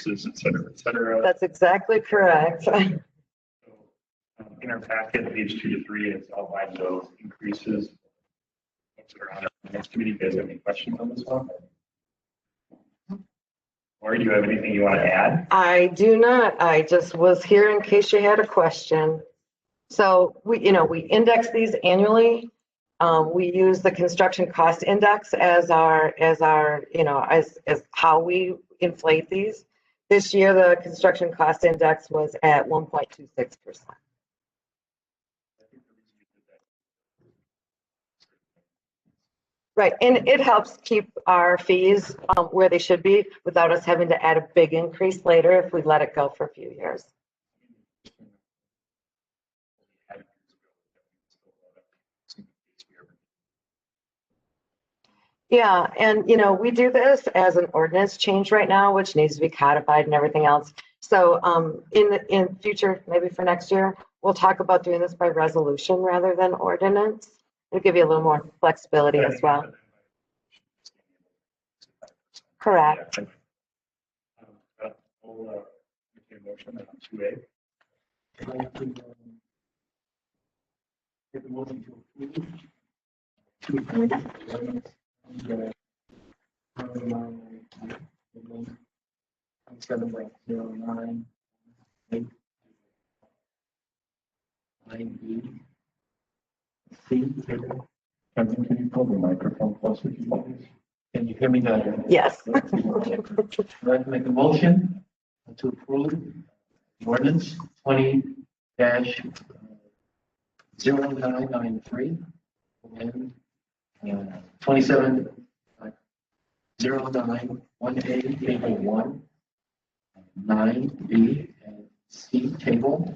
increases, et cetera, et cetera. That's exactly correct. So, in our packet, page 2 to 3, it's outlined those increases. Folks that are on the next committee, you guys have any questions on this one? Or do you have anything you want to add? I do not. I just was here in case you had a question. So we index these annually. We use the construction cost index as our as how we inflate these. This year, the construction cost index was at 1.26%. Right, and it helps keep our fees where they should be without us having to add a big increase later if we let it go for a few years. Yeah, and we do this as an ordinance change right now, which needs to be codified and everything else. So in future, maybe for next year, we'll talk about doing this by resolution rather than ordinance. It'll give you a little more flexibility as well. Correct. We'll make a motion on 2A. Take a motion to approve. 7.09 9B C. Kevin, can you pull the microphone closer to you, please? Can you hear me now? Yes. I'd like to make a motion to approve ordinance 20-0993 and 27-09 1A table 1, 9B and C table,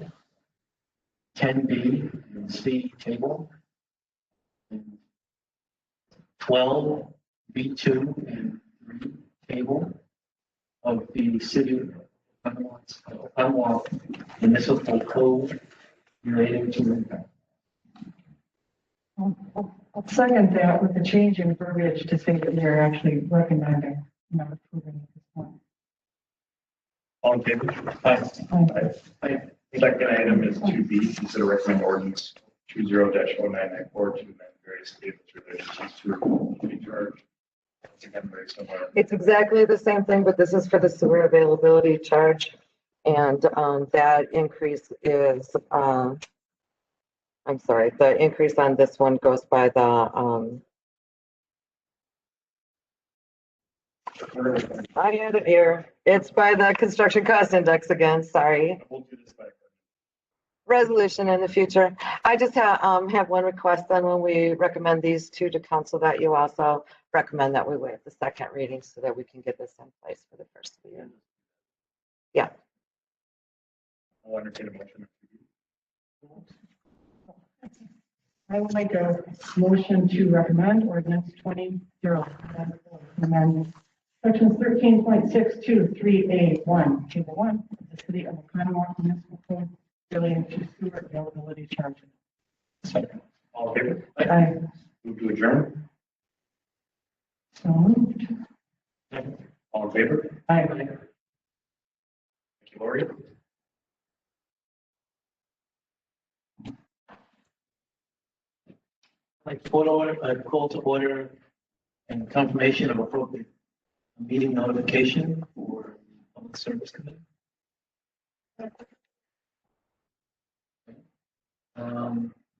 10B and C table, and 12 B2 and 3 table of the city of Unlock municipal code related to impact. I'll second that with the change in verbiage to say that you're actually recommending, not approving at this point. All in favor? Aye. Second item is 2B, consider recommend ordinance 20-0994 to amend various tables related to sewer charge. It's again very similar. It's exactly the same thing, but this is for the sewer availability charge. And that increase is, I'm sorry, the increase on this one goes by the, I had it here. It's by the construction cost index again, sorry. We'll do this by Resolution in the future. I just have one request then when we recommend these two to council that you also recommend that we waive the second reading so that we can get this in place for the first of the year. Yeah. I'll entertain a motion. I will make a motion to recommend ordinance 20-0, amend sections 13.623A1, table 1 of the city of Oconomowoc municipal code relating to sewer availability charges. Second. All in favor? Aye. Move to adjourn. So moved. Second. All in favor? Aye. Thank you, Lori. Like call to order and confirmation of appropriate meeting notification for public service committee.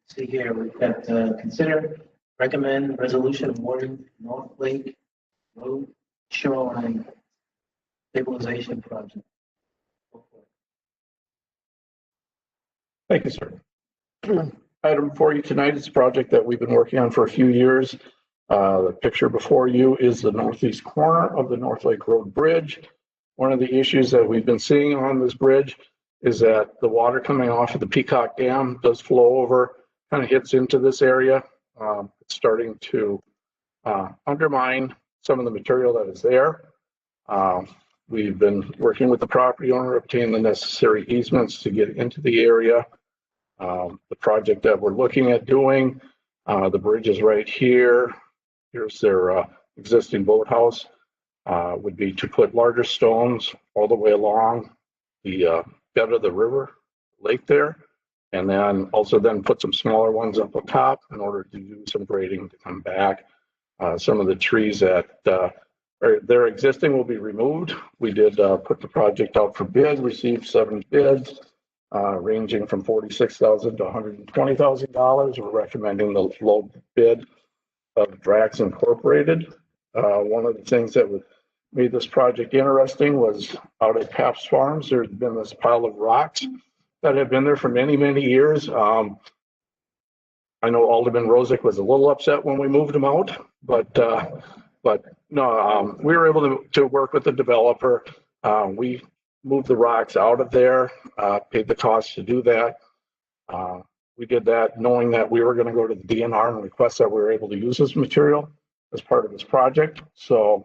See here, we've got consider, recommend resolution awarding North Lake Road Shoreline Stabilization Project. Thank you, sir. Item before you tonight is a project that we've been working on for a few years. The picture before you is the northeast corner of the North Lake Road Bridge. One of the issues that we've been seeing on this bridge is that the water coming off of the Peacock Dam does flow over, kind of hits into this area. It's starting to undermine some of the material that is there. We've been working with the property owner, obtain the necessary easements to get into the area. The project that we're looking at doing, the bridge is right here. Here's their existing boathouse. would be to put larger stones all the way along the bed of the river lake there. And then also then put some smaller ones up on top in order to do some grading to come back. Some of the trees that they're existing will be removed. We did put the project out for bid, received 7 bids, ranging from $46,000 to $120,000. We're recommending the low bid of Drax Incorporated. One of the things that made this project interesting was out at Pap's Farms, there's been this pile of rocks that have been there for many, many years. I know Alderman Rosick was a little upset when we moved them out, but no, we were able to work with the developer. We moved the rocks out of there, paid the cost to do that. We did that knowing that we were going to go to the DNR and request that we were able to use this material as part of this project. So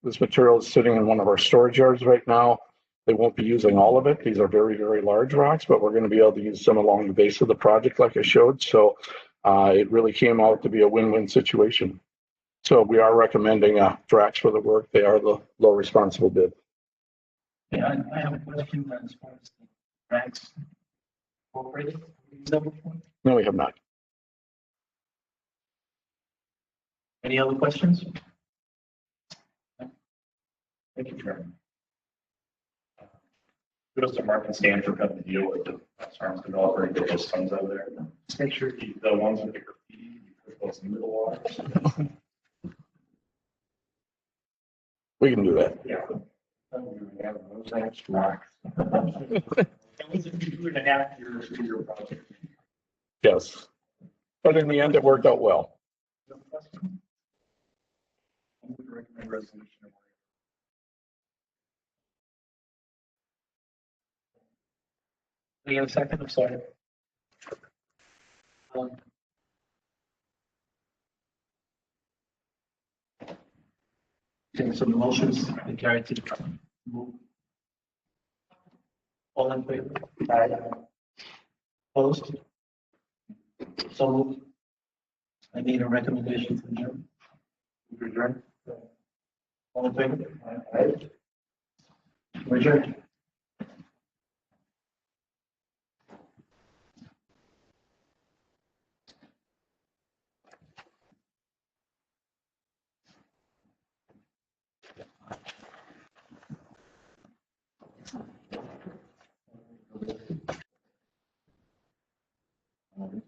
this material is sitting in one of our storage yards right now. They won't be using all of it. These are very, very large rocks, but we're going to be able to use some along the base of the project like I showed. So it really came out to be a win-win situation. So we are recommending Drax for the work. They are the low responsible bid. Yeah, I have a question as far as the Drax Incorporated. No, we have not. Any other questions? Thank you, Chairman. Kudos to Mark and Stan for cutting the deal with the farms developer and get those tons out of there. Just make sure the ones with the graffiti, you put those into the water. We can do that. Yeah. Those next rocks. That was 2.5 years for your project. Yes. But in the end, it worked out well. I would recommend resolution. Any other second? I'm sorry. Okay, so the motion's been carried to move. All in favor? Aye. Opposed? So moved. I need a recommendation from Jim. Adjourn. All in favor? Aye. Adjourn.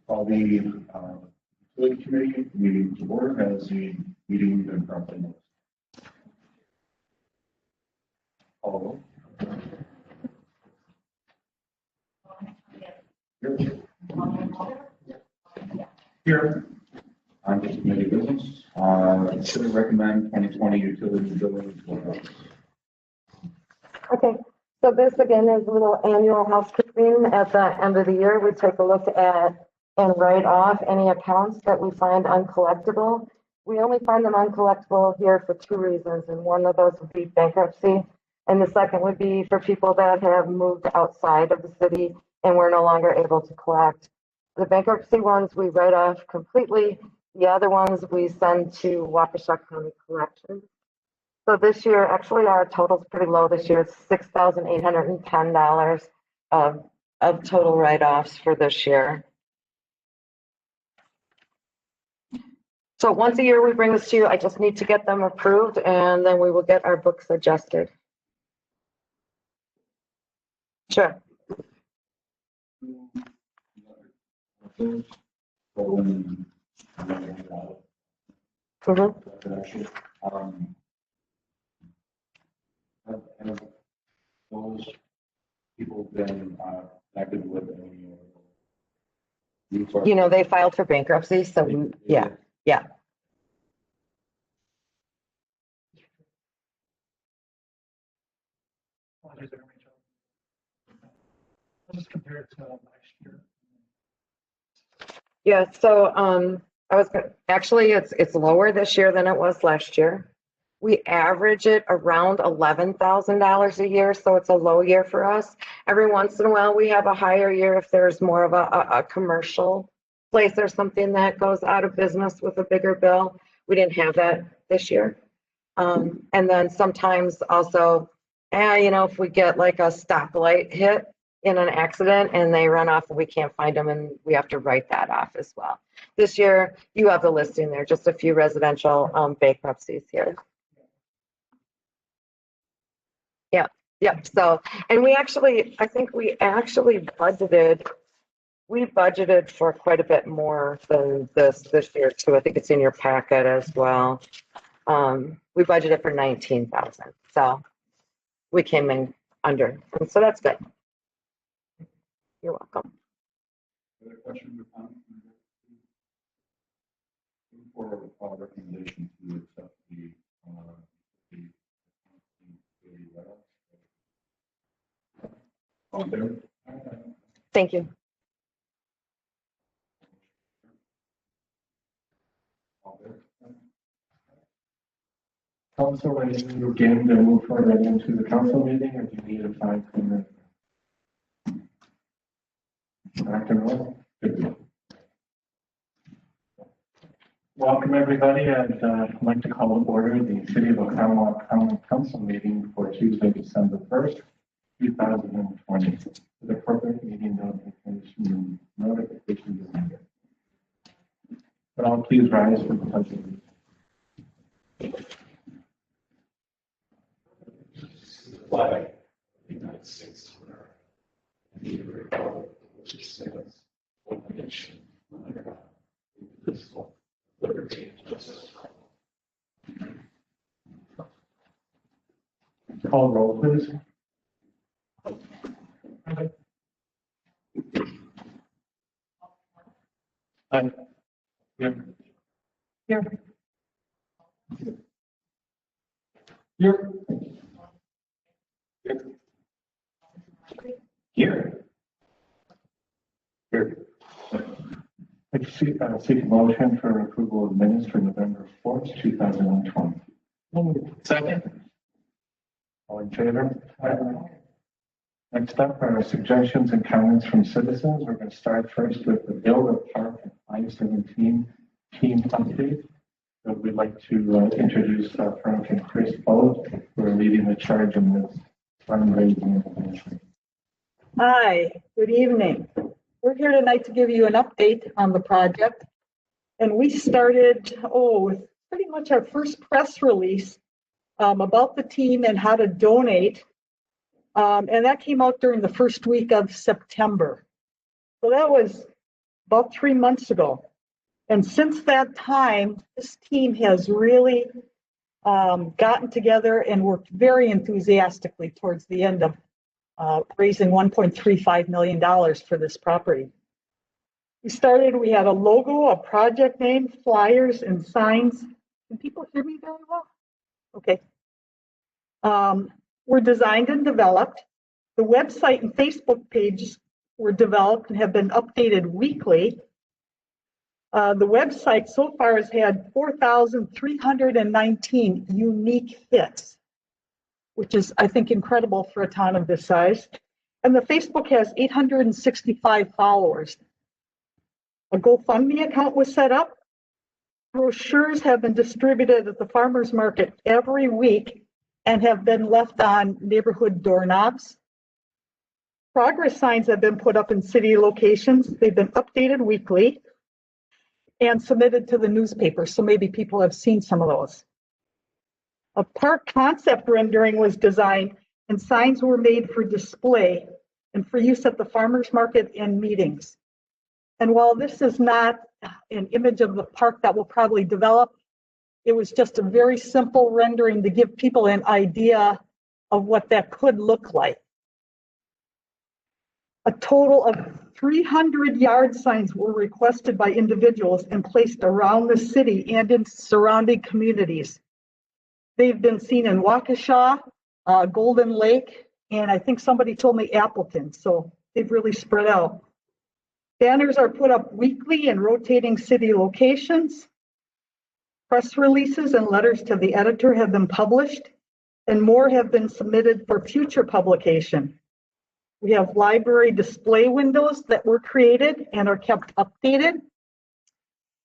Call the utility committee meeting to order as the meeting been promptly noticed. Call here. On this committee business, should recommend 2020 utility billing. Okay, so this again is a little annual housekeeping. At the end of the year, we take a look at and write off any accounts that we find uncollectible. We only find them uncollectible here for 2 reasons, and one of those would be bankruptcy, and the second would be for people that have moved outside of the city and we're no longer able to collect. The bankruptcy ones we write off completely. The other ones we send to Waukesha County Collections. So this year, actually, our total's pretty low this year. It's $6,810 of total write-offs for this year. So once a year, we bring this to you. I just need to get them approved, and then we will get our books adjusted. Sure. Have those people been active with any? You know, they filed for bankruptcy, so yeah. Let's compare it to last year. Yeah, so actually it's lower this year than it was last year. We average it around $11,000 a year, so it's a low year for us. Every once in a while, we have a higher year if there's more of a commercial place or something that goes out of business with a bigger bill. We didn't have that this year. And then sometimes also, if we get like a stoplight hit in an accident and they run off and we can't find them and we have to write that off as well. This year, you have the listing there, just a few residential bankruptcies here. Yep. So, and I think we actually budgeted for quite a bit more than this year too. I think it's in your packet as well. We budgeted for 19,000. So we came in under, and so that's good. You're welcome. Other questions or comments? For a recommendation to accept the all in favor? Thank you. All in favor? Council, are you game to move further into the council meeting, or do you need a 5-minute? Rock and roll? Good. Welcome, everybody. I'd like to call to order the City of Oconomowoc Common Council meeting for Tuesday, December 1st, 2020. The corporate meeting notification is needed. But I'll please rise for the pledge of allegiance. Flag of the United States of America, and the republic which stands one nation under God, indivisible, liberty and justice for all. Call roll, please. Aye. Here. Here. Here. Here. Here. I seek a motion for approval of minutes for November 4th, 2020. Second. All in favor? Aye. Next up are suggestions and comments from citizens. We're going to start first with the Build a Park at 517 team update. So we'd like to introduce Frank and Chris both, who are leading the charge in this fundraising. Hi, good evening. We're here tonight to give you an update on the project. And we started, with pretty much our first press release about the team and how to donate. And that came out during the first week of September. So that was about 3 months ago. And since that time, this team has really gotten together and worked very enthusiastically towards the end of raising $1.35 million for this property. We had a logo, a project name, flyers, and signs. Can people hear me very well? Okay. Were designed and developed. The website and Facebook pages were developed and have been updated weekly. The website so far has had 4,319 unique hits, which is, I think, incredible for a town of this size. And the Facebook has 865 followers. A GoFundMe account was set up. Brochures have been distributed at the farmers market every week and have been left on neighborhood doorknobs. Progress signs have been put up in city locations. They've been updated weekly and submitted to the newspaper, so maybe people have seen some of those. A park concept rendering was designed and signs were made for display and for use at the farmers market and meetings. And while this is not an image of the park that will probably develop, it was just a very simple rendering to give people an idea of what that could look like. A total of 300 yard signs were requested by individuals and placed around the city and in surrounding communities. They've been seen in Waukesha, Golden Lake, and I think somebody told me Appleton, so they've really spread out. Banners are put up weekly in rotating city locations. Press releases and letters to the editor have been published, and more have been submitted for future publication. We have library display windows that were created and are kept updated.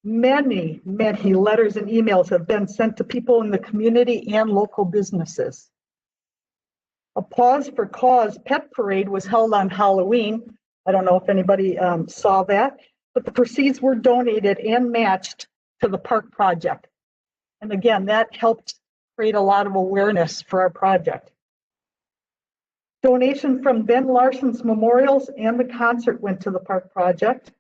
Many, many letters and emails have been sent to people in the community and local businesses. A Pause for Cause pet parade was held on Halloween. I don't know if anybody saw that, but the proceeds were donated and matched to the park project. And again, that helped create a lot of awareness for our project. Donation from Ben Larson's memorials and the concert went to the park project.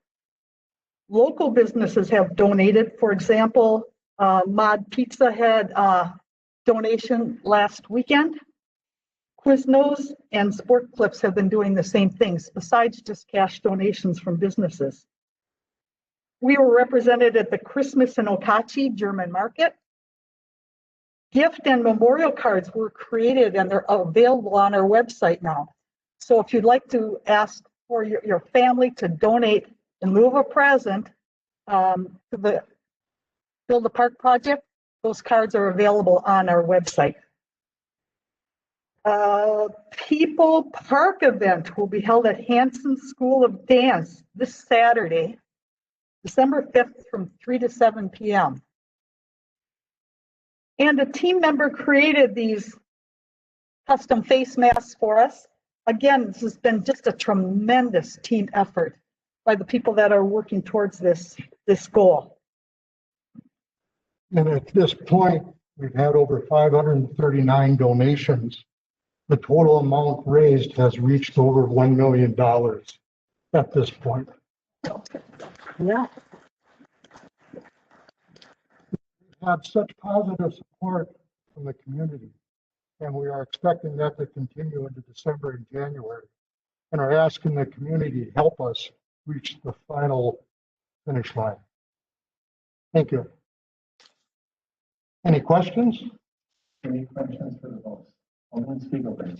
Local businesses have donated. For example, Mod Pizza had a donation last weekend. Quiznos and Sport Clips have been doing the same things besides just cash donations from businesses. We were represented at the Christmas in Okachi German market. Gift and memorial cards were created and they're available on our website now. So if you'd like to ask for your family to donate in lieu of a present to the Build a Park project, those cards are available on our website. People Park event will be held at Hanson School of Dance this Saturday, December 5th from 3 to 7 p.m. And a team member created these custom face masks for us. Again, this has been just a tremendous team effort by the people that are working towards this goal. And at this point, we've had over 539 donations. The total amount raised has reached over $1 million at this point. Yeah. We've had such positive support from the community, and we are expecting that to continue into December and January, and are asking the community to help us reach the final finish line. Thank you. Any questions? Any questions for the host? Alderman Spiegelman.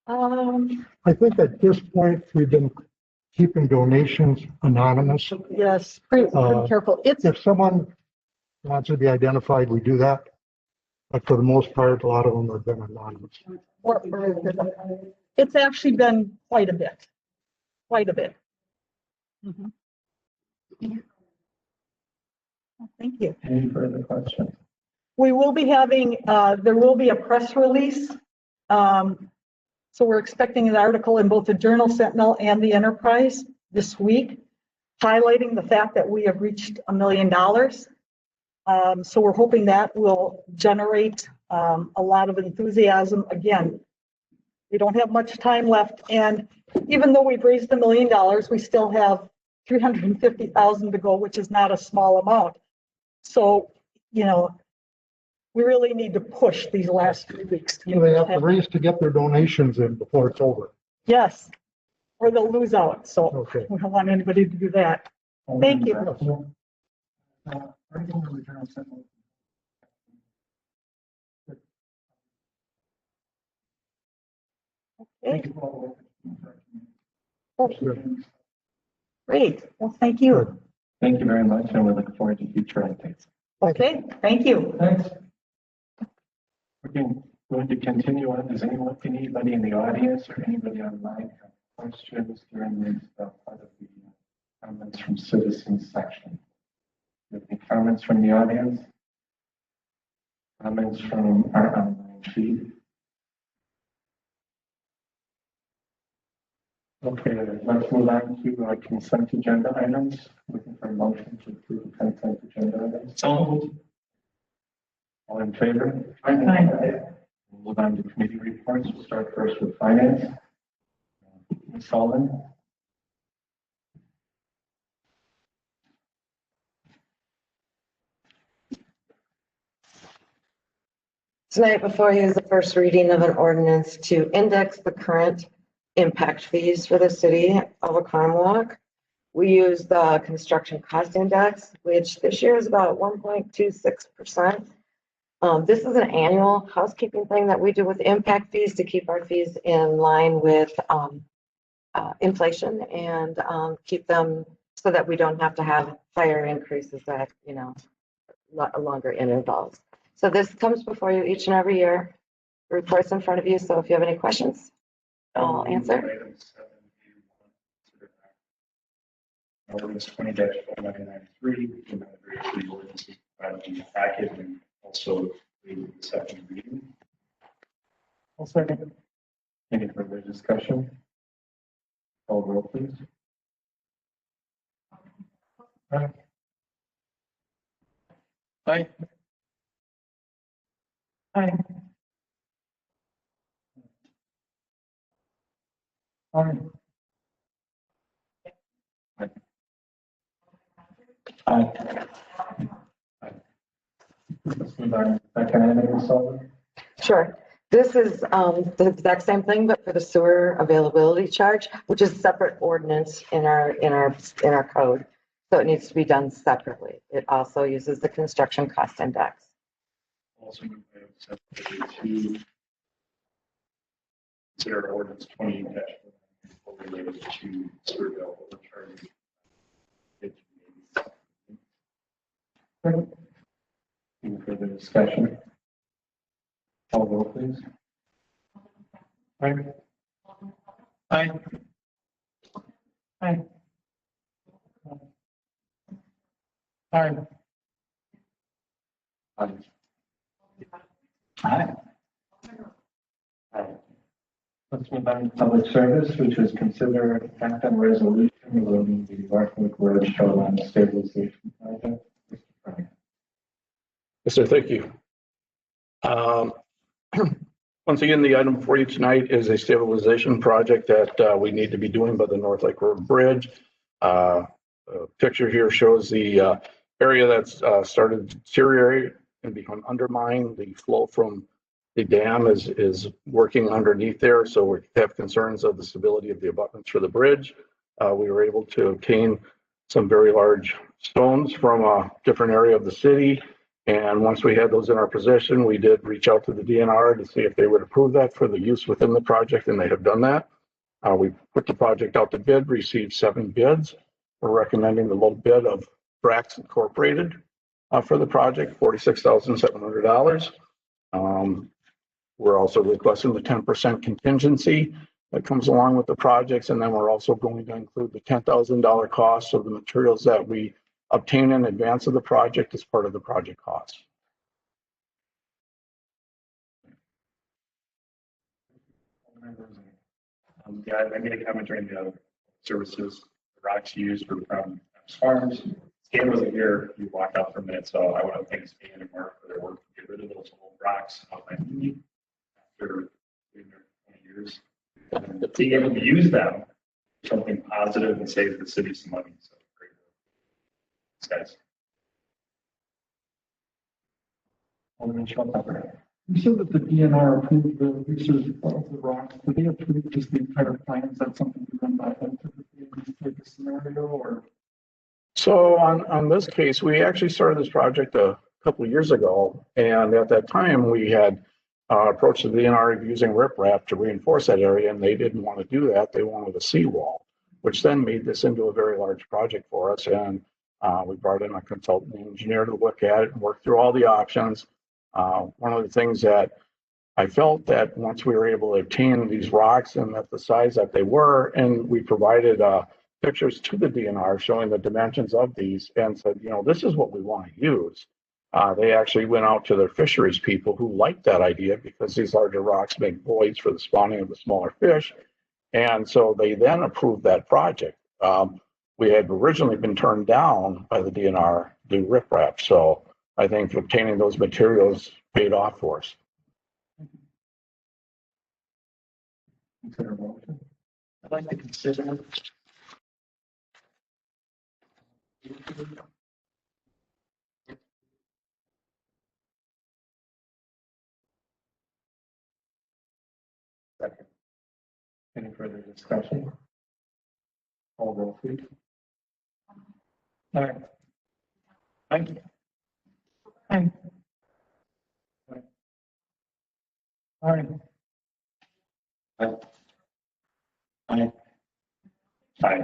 I think at this point, we've been keeping donations anonymous. Yes, pretty careful. If someone wants to be identified, we do that. But for the most part, a lot of them have been anonymous. It's actually been quite a bit. Mhm. Thank you. Any further questions? We will be having, there will be a press release. So we're expecting an article in both the Journal Sentinel and the Enterprise this week, highlighting the fact that we have reached $1 million. So we're hoping that will generate a lot of enthusiasm. Again, we don't have much time left. And even though we've raised $1 million, we still have $350,000 to go, which is not a small amount. So, you know, we really need to push these last 3 weeks. So they have to race to get their donations in before it's over. Yes, or they'll lose out. So Okay. we don't want anybody to do that. Thank you. Anything from the Journal Sentinel? Okay, Thank you all. great. Well, thank you. Thank you very much, and we look forward to future updates. Okay, thank you. Thanks. We're going to continue on. Does anybody in the audience or anybody online have questions during this part of the comments from citizens section? Do you have any comments from the audience? Comments from our online feed? Okay, let's move on to our consent agenda items. Looking for a motion to approve the consent agenda items. So, all in favor? Aye. We'll move on to committee reports. We'll start first with finance. Ms. Sullivan. Tonight before you is the first reading of an ordinance to index the current impact fees for the city of Oconomowoc. We use the construction cost index, which this year is about 1.26%. This is an annual housekeeping thing that we do with impact fees to keep our fees in line with inflation and keep them so that we don't have to have higher increases that, you know, longer intervals. So this comes before you each and every year. The report's in front of you, so if you have any questions, I'll answer. Item 7A1, ordinance 20-1993, and the various city ordinances provided in the packet and also the second reading. I'll second. Any further discussion? Call roll, please. Aye. Aye. Aye. Aye. Aye. Let's move on. Economic development. Sure. This is the exact same thing, but for the sewer availability charge, which is a separate ordinance in our code. So it needs to be done separately. It also uses the construction cost index. Also, item 7A2, consider ordinance 20-1994 related to sewer availability charges. Any further discussion? Call roll, please. Aye. Aye. Aye. Aye. Aye. Aye. Aye. Let's move on to public service, which is consider act on resolution relating to the Northwick Road shoreline stabilization project. Mr. Frank. Yes, sir. Thank you. Once again, the item for you tonight is a stabilization project that we need to be doing by the North Lake Road Bridge. Picture here shows the area that's started to deteriorate and become undermined. The flow from the dam is working underneath there, so we have concerns of the stability of the abutments for the bridge. We were able to obtain some very large stones from a different area of the city. And once we had those in our possession, we did reach out to the DNR to see if they would approve that for the use within the project, and they have done that. We put the project out to bid, received 7 bids. We're recommending the low bid of Brax Incorporated for the project, $46,700. We're also requesting the 10% contingency that comes along with the projects, and then we're also going to include the $10,000 cost of the materials that we obtain in advance of the project as part of the project cost. Yeah, I made a comment during the services. The rocks used were from farms. Stan wasn't here. You walked out for a minute, so I want to thank Stan and Mark for their work to get rid of those old rocks out by me after being there 20 years. And being able to use them, something positive and save the city some money. So great work. Thanks, guys. Alderman Schultz. You said that the DNR approved the research of the rocks. Did they approve just the entire plan? Is that something you run by them typically in this type of scenario, or? So on this case, we actually started this project a couple of years ago. And at that time, we had approached the DNR using riprap to reinforce that area, and they didn't want to do that. They wanted a seawall, which then made this into a very large project for us. And we brought in a consultant engineer to look at it and work through all the options. One of the things that I felt that once we were able to obtain these rocks and at the size that they were, and we provided pictures to the DNR showing the dimensions of these and said, you know, this is what we want to use. They actually went out to their fisheries people who liked that idea because these larger rocks make voids for the spawning of the smaller fish. And so they then approved that project. We had originally been turned down by the DNR to do riprap. So I think obtaining those materials paid off for us. Consider a motion. I'd like to consider. Second. Any further discussion? Call roll, please. Aye. Thank you. Aye. Aye. Aye. Aye. Aye.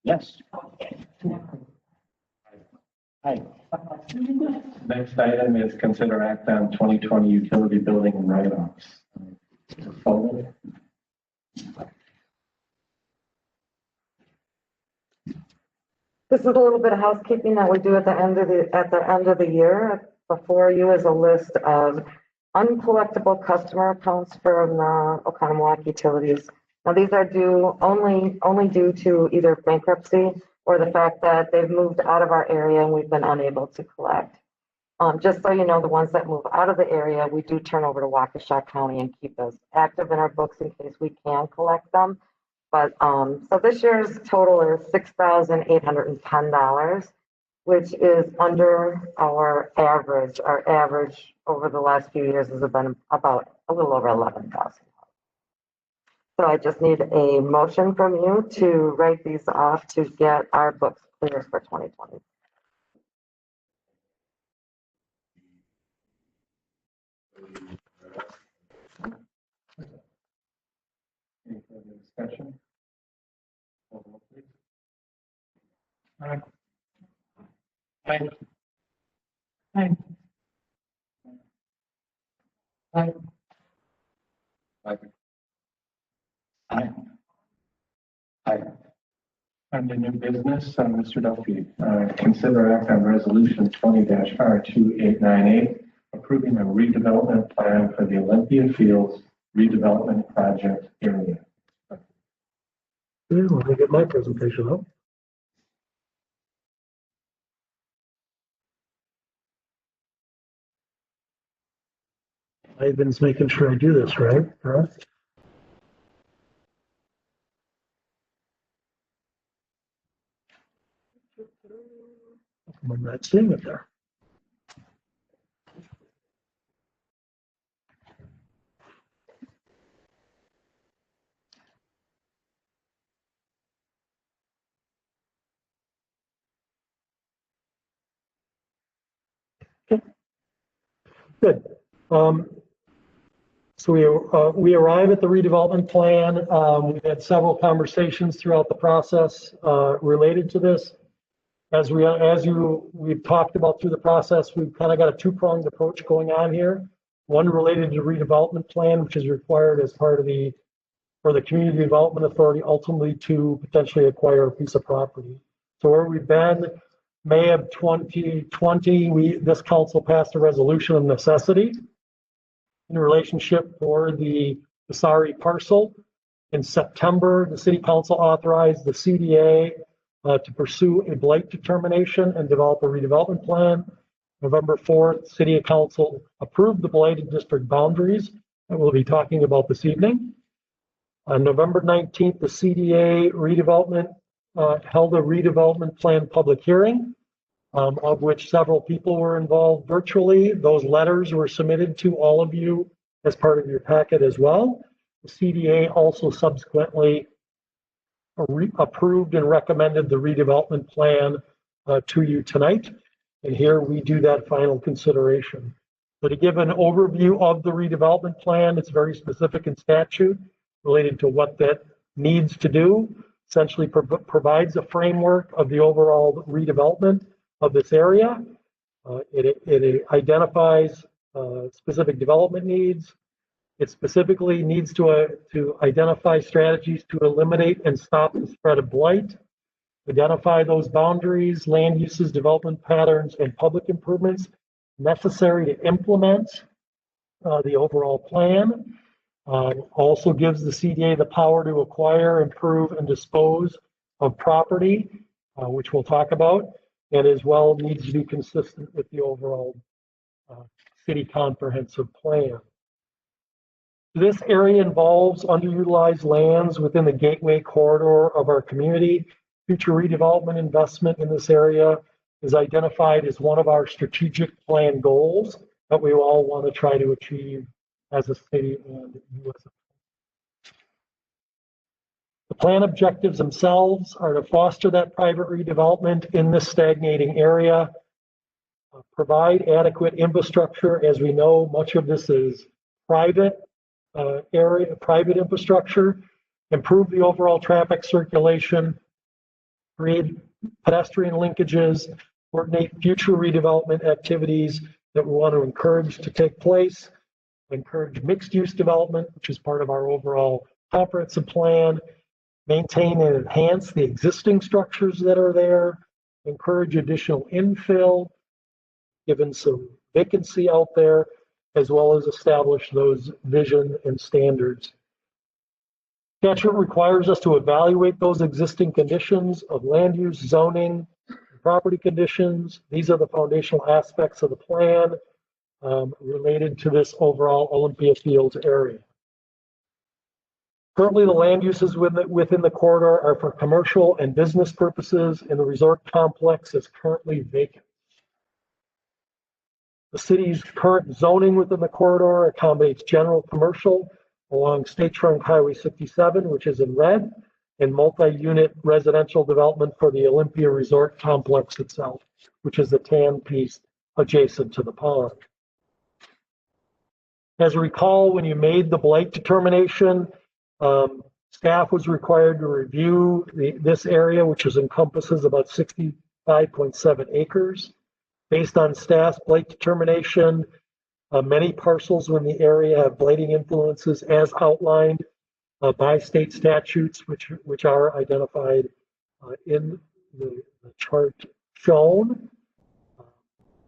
Yes. Hi. Next item is consider act on 2020 utility building and write-offs. Folder. This is a little bit of housekeeping that we do at the end of the year. Before you is a list of uncollectible customer accounts from Oconomowoc Utilities. Now these are only due to either bankruptcy or the fact that they've moved out of our area and we've been unable to collect. Just so you know, the ones that move out of the area, we do turn over to Waukesha County and keep those active in our books in case we can collect them. But so this year's total is $6,810, which is under our average. Our average over the last few years has been about a little over 11,000. So I just need a motion from you to write these off to get our books clear for 2020. Any further discussion? Aye. Aye. Aye. Aye. Aye. Under new business, Mr. Duffy, consider act on resolution 20-R2898, approving a redevelopment plan for the Olympia Fields redevelopment project area. Yeah, let me get my presentation up. Ivan's making sure I do this right, correct? I'm not seeing it there. Okay. Good. So we arrive at the redevelopment plan. We've had several conversations throughout the process related to this. As we've talked about through the process, we've kind of got a two-pronged approach going on here. One related to redevelopment plan, which is required as part of for the Community Development Authority ultimately to potentially acquire a piece of property. So where we've been, May of 2020, this council passed a resolution of necessity in relationship for the Basari parcel. In September, the city council authorized the CDA to pursue a blight determination and develop a redevelopment plan. November 4th, city council approved the blighted district boundaries that we'll be talking about this evening. On November 19th, the CDA redevelopment held a redevelopment plan public hearing, of which several people were involved virtually. Those letters were submitted to all of you as part of your packet as well. The CDA also subsequently approved and recommended the redevelopment plan to you tonight. And here we do that final consideration. So to give an overview of the redevelopment plan, it's very specific in statute related to what that needs to do. Essentially provides a framework of the overall redevelopment of this area. It identifies specific development needs. It specifically needs to identify strategies to eliminate and stop the spread of blight, identify those boundaries, land uses, development patterns, and public improvements necessary to implement the overall plan. Also gives the CDA the power to acquire, improve, and dispose of property, which we'll talk about, and as well needs to be consistent with the overall city comprehensive plan. This area involves underutilized lands within the gateway corridor of our community. Future redevelopment investment in this area is identified as one of our strategic plan goals that we all want to try to achieve as a city and U.S. The plan objectives themselves are to foster that private redevelopment in this stagnating area, provide adequate infrastructure. As we know, much of this is private private infrastructure, improve the overall traffic circulation, create pedestrian linkages coordinate future redevelopment activities that we want to encourage to take place, encourage mixed-use development, which is part of our overall comprehensive plan, maintain and enhance the existing structures that are there, encourage additional infill, given some vacancy out there, as well as establish those vision and standards. Statute requires us to evaluate those existing conditions of land use, zoning, and property conditions. These are the foundational aspects of the plan related to this overall Olympia Fields area. Currently, the land uses within the corridor are for commercial and business purposes, and the resort complex is currently vacant. The city's current zoning within the corridor accommodates general commercial along State Trunk Highway 67, which is in red, and multi-unit residential development for the Olympia Resort Complex itself, which is the tan piece adjacent to the pond. As you recall, when you made the blight determination, staff was required to review this area, which encompasses about 65.7 acres. Based on staff's blight determination, many parcels in the area have blighting influences as outlined by state statutes, which are identified in the chart shown.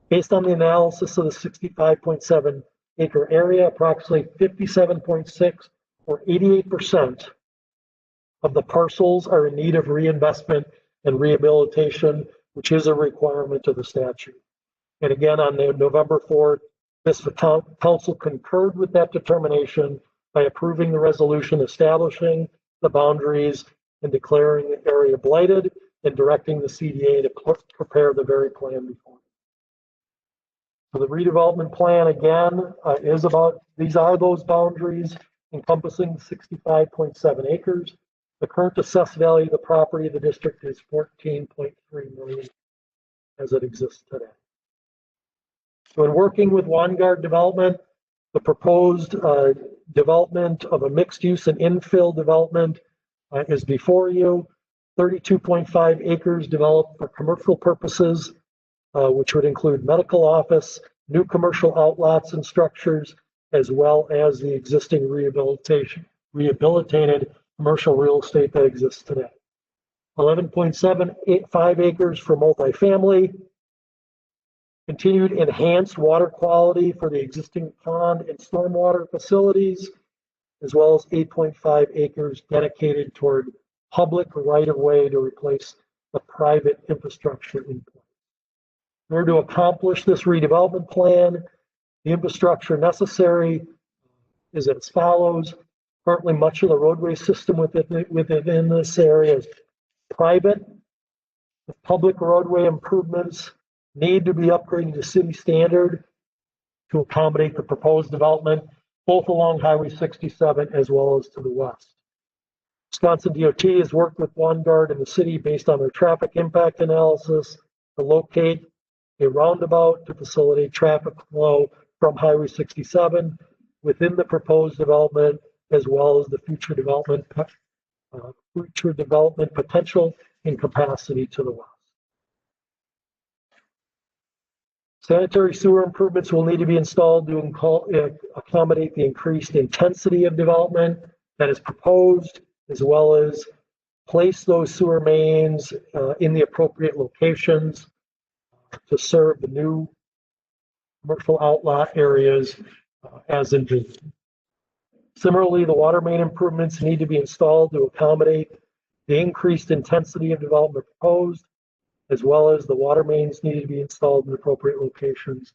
Based on the analysis of the 65.7 acre area, approximately 57.6 or 88% of the parcels are in need of reinvestment and rehabilitation, which is a requirement of the statute. And again, on November 4th, this council concurred with that determination by approving the resolution establishing the boundaries and declaring the area blighted and directing the CDA to prepare the very plan before. So the redevelopment plan again is about, these are those boundaries encompassing 65.7 acres. The current assessed value of the property of the district is 14.3 million as it exists today. So in working with Vanguard Development, the proposed development of a mixed use and infill development is before you. 32.5 acres developed for commercial purposes, which would include medical office, new commercial outlots and structures, as well as the existing rehabilitated commercial real estate that exists today. 11.75 acres for multifamily, continued enhanced water quality for the existing pond and stormwater facilities, as well as 8.5 acres dedicated toward public right-of-way to replace the private infrastructure in place. In order to accomplish this redevelopment plan, the infrastructure necessary is as follows. Currently, much of the roadway system within this area is private. The public roadway improvements need to be upgraded to city standard to accommodate the proposed development, both along Highway 67 as well as to the west. Wisconsin DOT has worked with Vanguard and the city based on their traffic impact analysis to locate a roundabout to facilitate traffic flow from Highway 67 within the proposed development, as well as the future development potential and capacity to the west. Sanitary sewer improvements will need to be installed to accommodate the increased intensity of development that is proposed, as well as place those sewer mains in the appropriate locations to serve the new commercial outlet areas as envisioned. Similarly, the water main improvements need to be installed to accommodate the increased intensity of development proposed, as well as the water mains need to be installed in appropriate locations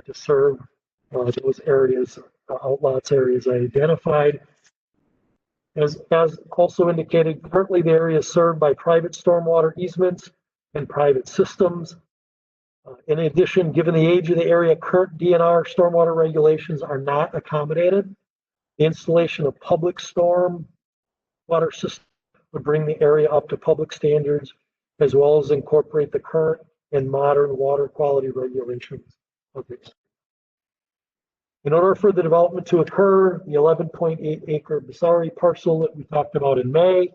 to serve those areas, outlets areas I identified. As also indicated, currently the area is served by private stormwater easements and private systems. In addition, given the age of the area, current DNR stormwater regulations are not accommodated. The installation of public storm water system would bring the area up to public standards, as well as incorporate the current and modern water quality regulations of the area. In order for the development to occur, the 11.8 acre Basari parcel that we talked about in May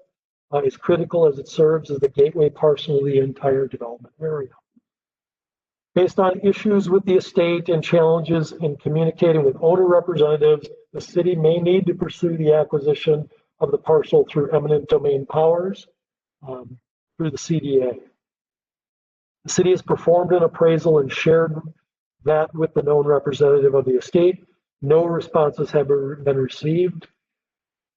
is critical as it serves as the gateway parcel of the entire development area. Based on issues with the estate and challenges in communicating with owner representatives, the city may need to pursue the acquisition of the parcel through eminent domain powers through the CDA. The city has performed an appraisal and shared that with the known representative of the estate. No responses have been received.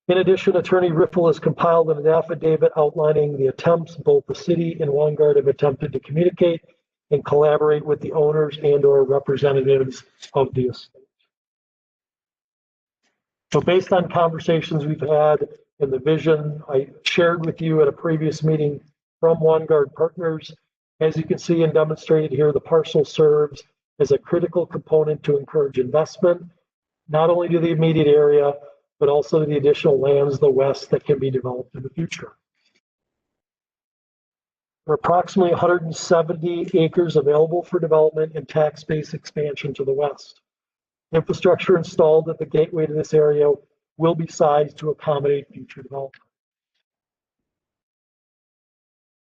In addition, Attorney Riffle has compiled an affidavit outlining the attempts both the city and Vanguard have attempted to communicate and collaborate with the owners and/or representatives of the estate. So based on conversations we've had and the vision I shared with you at a previous meeting from Vanguard Partners, as you can see and demonstrated here, the parcel serves as a critical component to encourage investment, not only to the immediate area, but also to the additional lands to the west that can be developed in the future. There are approximately 170 acres available for development and tax base expansion to the west. Infrastructure installed at the gateway to this area will be sized to accommodate future development.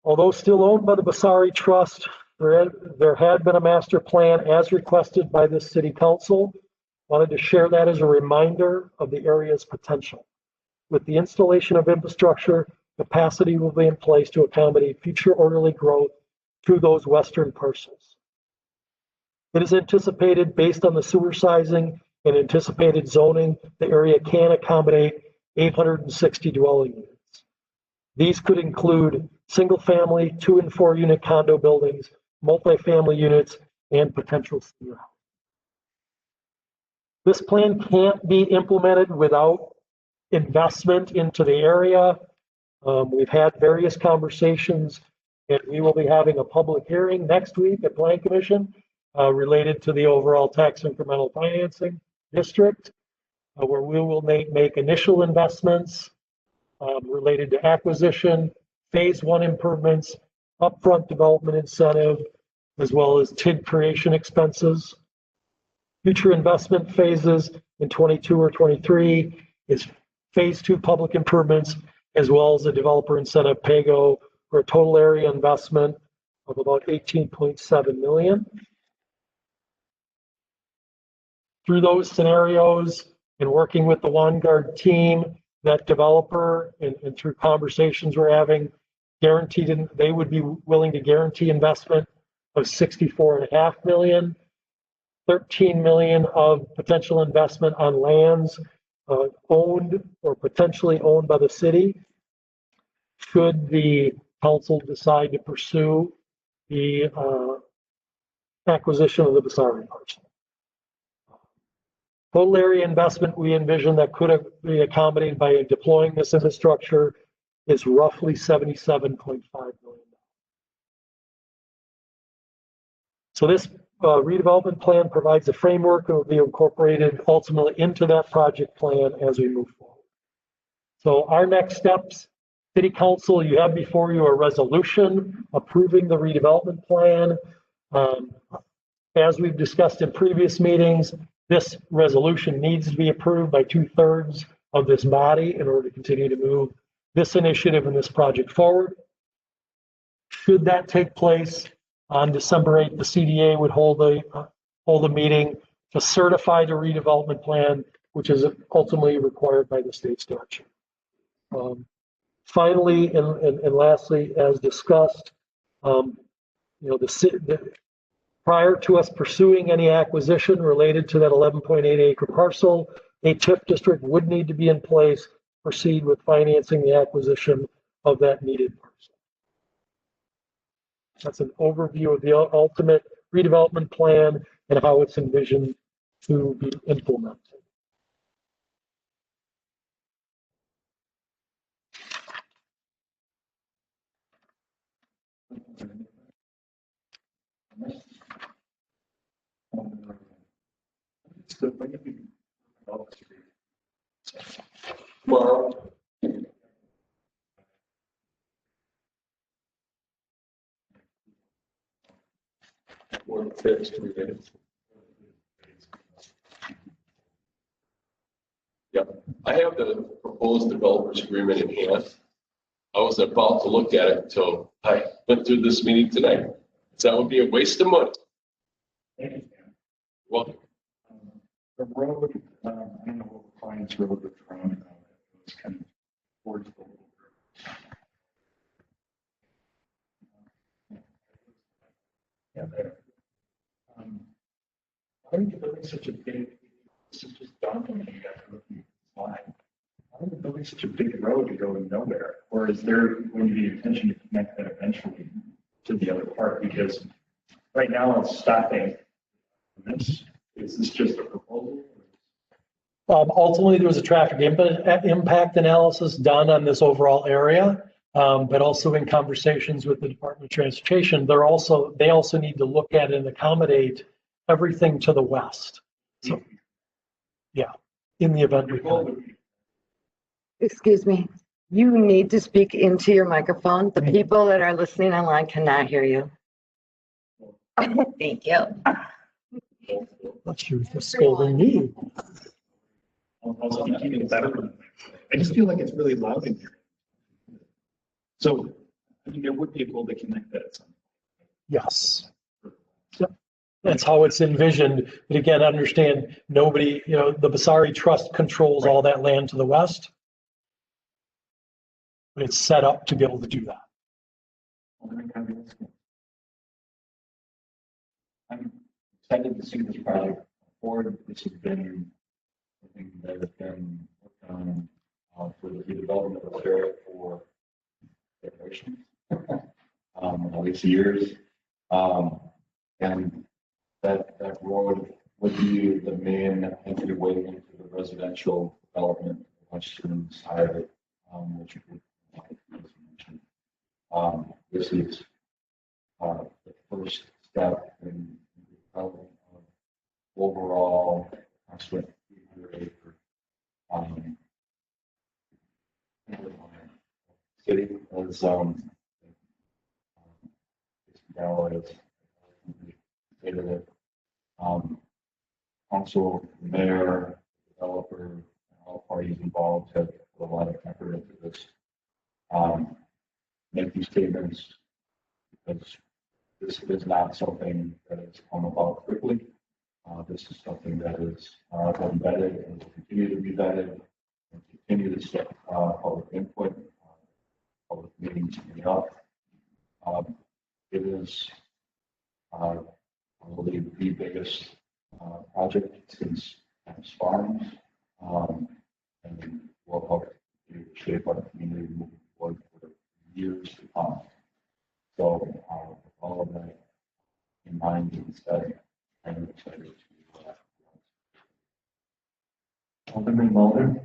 Although still owned by the Basari Trust, there had been a master plan as requested by the City Council. Wanted to share that as a reminder of the area's potential. With the installation of infrastructure, capacity will be in place to accommodate future orderly growth through those western parcels. It is anticipated, based on the sewer sizing and anticipated zoning, the area can accommodate 860 dwelling units. These could include single-family, 2- and 4-unit condo buildings, multifamily units, and potential senior housing. This plan can't be implemented without investment into the area. We've had various conversations, and we will be having a public hearing next week at Plan Commission related to the overall tax incremental financing district, where we will make initial investments related to acquisition, phase 1 improvements, upfront development incentive, as well as TID creation expenses. Future investment phases in 22 or 23 is phase 2 public improvements, as well as a developer incentive PAYGO for a total area investment of about 18.7 million. Through those scenarios and working with the Vanguard team, that developer and through conversations we're having, guaranteed they would be willing to guarantee investment of 64.5 million, 13 million of potential investment on lands owned or potentially owned by the city, should the council decide to pursue the acquisition of the Basari parcel. Total area investment we envision that could be accommodated by deploying this infrastructure is roughly $77.5 million. So this redevelopment plan provides a framework that will be incorporated ultimately into that project plan as we move forward. So our next steps, City Council, you have before you a resolution approving the redevelopment plan. As we've discussed in previous meetings, this resolution needs to be approved by 2/3 of this body in order to continue to move this initiative and this project forward. Should that take place on December 8th, the CDA would hold a meeting to certify the redevelopment plan, which is ultimately required by the state statute. Finally, and lastly, as discussed, prior to us pursuing any acquisition related to that 11.8 acre parcel, a TIF district would need to be in place to proceed with financing the acquisition of that needed parcel. That's an overview of the ultimate redevelopment plan and how it's envisioned to be implemented. Well, one fixed related. Yeah, I have the proposed developers agreement in hand. I was about to look at it until I went through this meeting tonight. So that would be a waste of money Thank you. Welcome. The road, I don't know what client's road was from, it was kind of towards the little group. Yeah, there. Why are you building such a big, this is just daunting when you guys are looking at the slide. Why are you building such a big road to go nowhere? Or is there going to be intention to connect that eventually to the other part? Because right now it's stopping. Is this just a proposal? Ultimately, there was a traffic impact analysis done on this overall area, but also in conversations with the Department of Transportation, they also need to look at and accommodate everything to the west. So, yeah, in the event we can. Excuse me, you need to speak into your microphone. The people that are listening online cannot hear you. Thank you. Not sure if they're scolding me. I just feel like it's really loud in here. So, I mean, there would be a goal to connect that at some point. Yes. Yep. That's how it's envisioned. But again, understand nobody, the Basari Trust controls all that land to the west. But it's set up to be able to do that. I'm excited to see this project forward. This has been something that has been worked on for the redevelopment of this area for generations, at least years. And that road would be the main entryway into the residential development western side of it, which would, this is the first step in the development of overall approximately 300 acre city as now as stated it. Council, mayor, developer, and all parties involved have put a lot of effort into this. Make these statements because this is not something that has come about quickly. This is something that is been vetted and will continue to be vetted and continue to set public input, public meetings coming up. It is, I believe, the biggest project since Farms, and will help to shape our community moving forward for years to come. So, with all of that in mind and said, I'm excited to Alderman Mulder.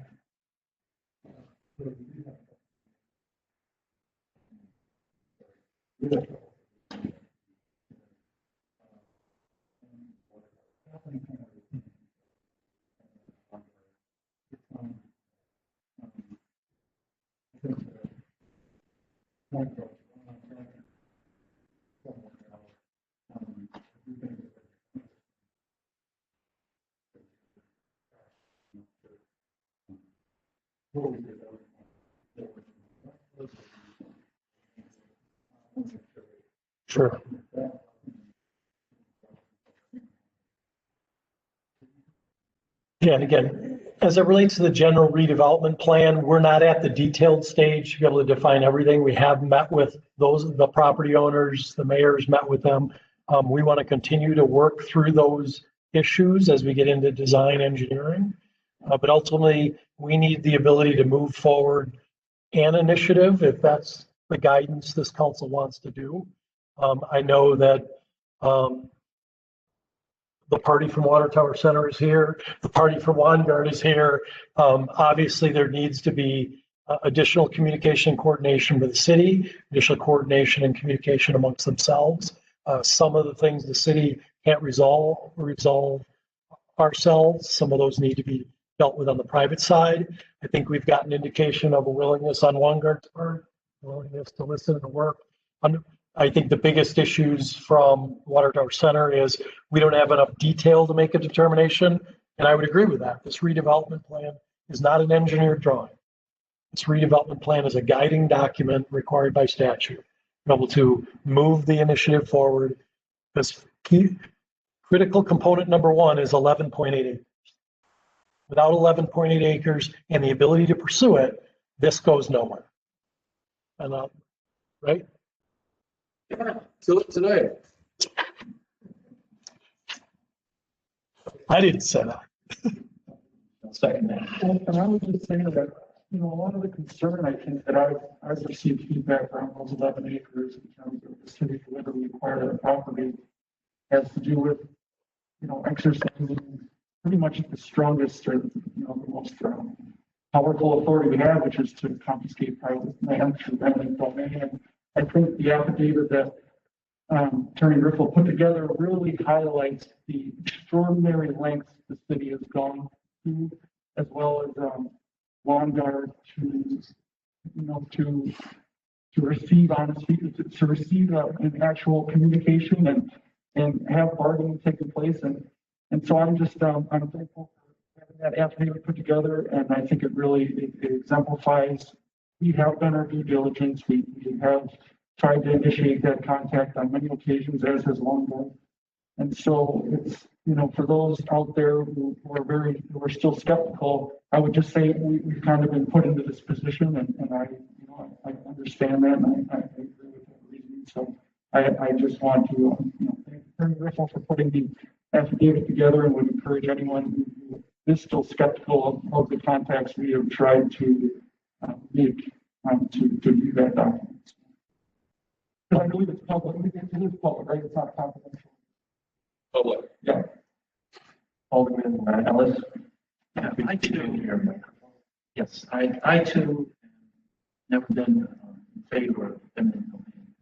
Sure. Yeah, and again, as it relates to the general redevelopment plan, we're not at the detailed stage to be able to define everything. We have met with the property owners, the mayor's met with them. We want to continue to work through those issues as we get into design engineering. But ultimately, we need the ability to move forward an initiative if that's the guidance this council wants to do. I know that the party from Water Tower Center is here. The party from Vanguard is here. Obviously, there needs to be additional communication and coordination with the city, additional coordination and communication amongst themselves. Some of the things the city can't resolve ourselves. Some of those need to be dealt with on the private side. I think we've got an indication of a willingness on Vanguard's part, willingness to listen and work. I think the biggest issues from Water Tower Center is we don't have enough detail to make a determination. And I would agree with that. This redevelopment plan is not an engineered drawing. This redevelopment plan is a guiding document required by statute, to be able to move the initiative forward. Because Critical component number one is 11.8 acres. Without 11.8 acres and the ability to pursue it, this goes nowhere. And, right? Till tonight. I didn't say that. Second that. And I would just say that, a lot of the concern I think that I've received feedback around those 11 acres in terms of the city legally acquired property has to do with, exercising pretty much the strongest or, the most powerful authority we have, which is to confiscate private land through eminent domain. And I think the affidavit that Attorney Riffle put together really highlights the extraordinary lengths the city has gone to, as well as lawn guard to receive honesty, to receive an actual communication and have bargaining taking place. And so I'm just, I'm thankful for having that affidavit put together. And I think it really exemplifies, we have done our due diligence. We have tried to initiate that contact on many occasions, as has Longbow. And so it's, for those out there who are still skeptical, I would just say we've kind of been put into this position, and I understand that, and I agree with that reason. So I just want to thank Attorney Riffle for putting the affidavit together, and would encourage anyone who is still skeptical of the contacts we have tried to make to do that document. Because I believe it's public. It is public, right? It's not confidential. Public. Yeah. Alderman Ellis. Yeah, I too. Yes, I too never been in favor of eminent domain.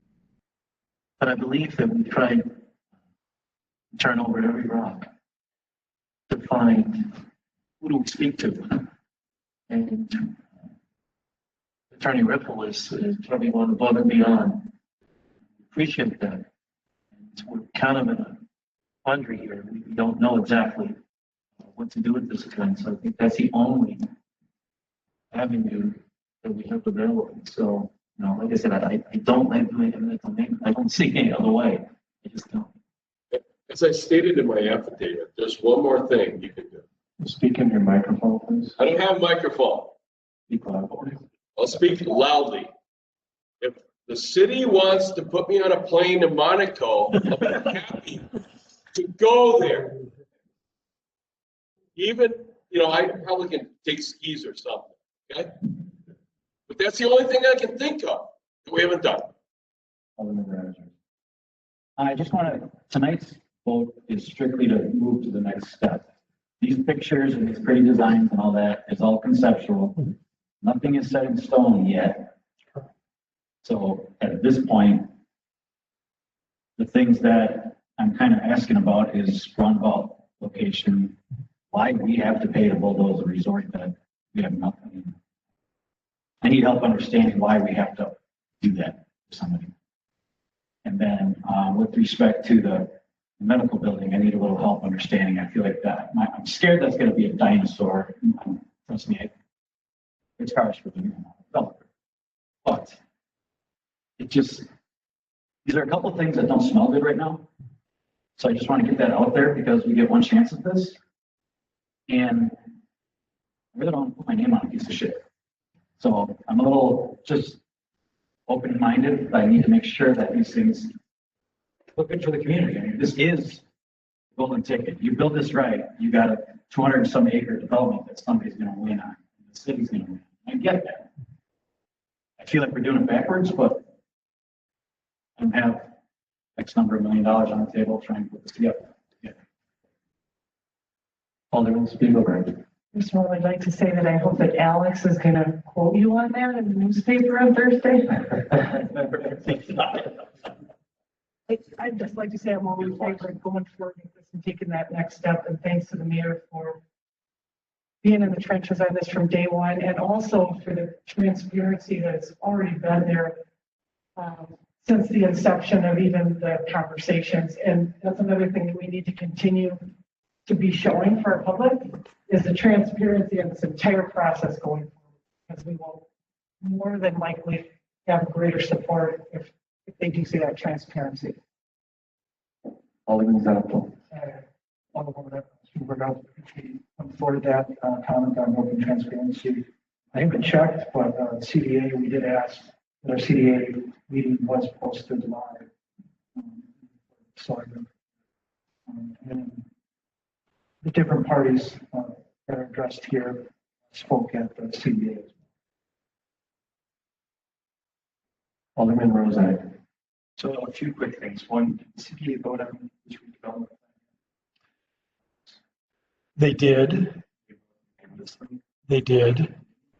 But I believe that we tried to turn over every rock to find who do we speak to. And Attorney Ripple is probably going above and beyond. Appreciate that. And we're kind of in a quandary here. We don't know exactly what to do with this again. So I think that's the only avenue that we have available. So, like I said, I don't like doing eminent domain. I don't see any other way. I just don't. As I stated in my affidavit, there's one more thing you can do. Speak in your microphone, please. I don't have a microphone. Speak loud. I'll speak loudly. If the city wants to put me on a plane to Monaco, I'll be happy to go there. Even, I probably can take skis or something, okay? But that's the only thing I can think of that we haven't done. I just want to, tonight's vote is strictly to move to the next step. These pictures and these pretty designs and all that is all conceptual. Nothing is set in stone yet. So at this point, the things that I'm kind of asking about is roundabout location. Why do we have to pay to bulldoze a resort that we have nothing? I need help understanding why we have to do that for somebody. And then with respect to the medical building, I need a little help understanding. I feel like that I'm scared that's going to be a dinosaur. Trust me, it's harsh for the developer. But it just, these are a couple of things that don't smell good right now. So I just want to get that out there because we get one chance at this. And I really don't want to put my name on a piece of shit. So I'm a little just open-minded, but I need to make sure that these things look good for the community. I mean, this is the golden ticket. You build this right, you got a 200 and some acre development that somebody's going to win on. The city's going to win. I get that. I feel like we're doing it backwards, but I don't have X number of $1 million on the table trying to put this together. Yeah. Alderman Spiegelberg. First of all, I'd like to say that I hope that Alex is going to quote you on that in the newspaper on Thursday. I'd just like to say I'm all in favor of going forward with this and taking that next step. And thanks to the mayor for being in the trenches on this from day one, and also for the transparency that's already been there since the inception of even the conversations. And that's another thing that we need to continue to be showing for our public is the transparency of this entire process going forward, because we will more than likely have greater support if they do see that transparency. Alderman Zappa. all of that, for that comment on open transparency. I haven't checked, but CDA, we did ask that our CDA meeting was posted live. So, and the different parties that are addressed here spoke at the CDA. Alderman Rozak. So a few quick things. One, did the CDA vote on this redevelopment? They did. They did.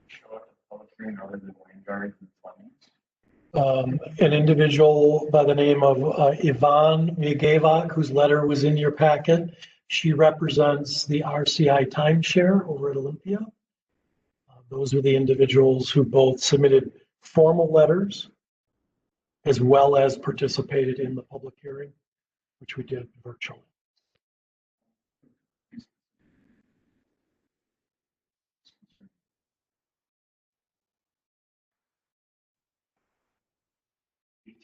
Show up at the public hearing other than Vanguard and Fleming. An individual by the name of Yvonne Migavok, whose letter was in your packet. She represents the RCI timeshare over at Olympia. Those are the individuals who both submitted formal letters as well as participated in the public hearing, which we did virtually.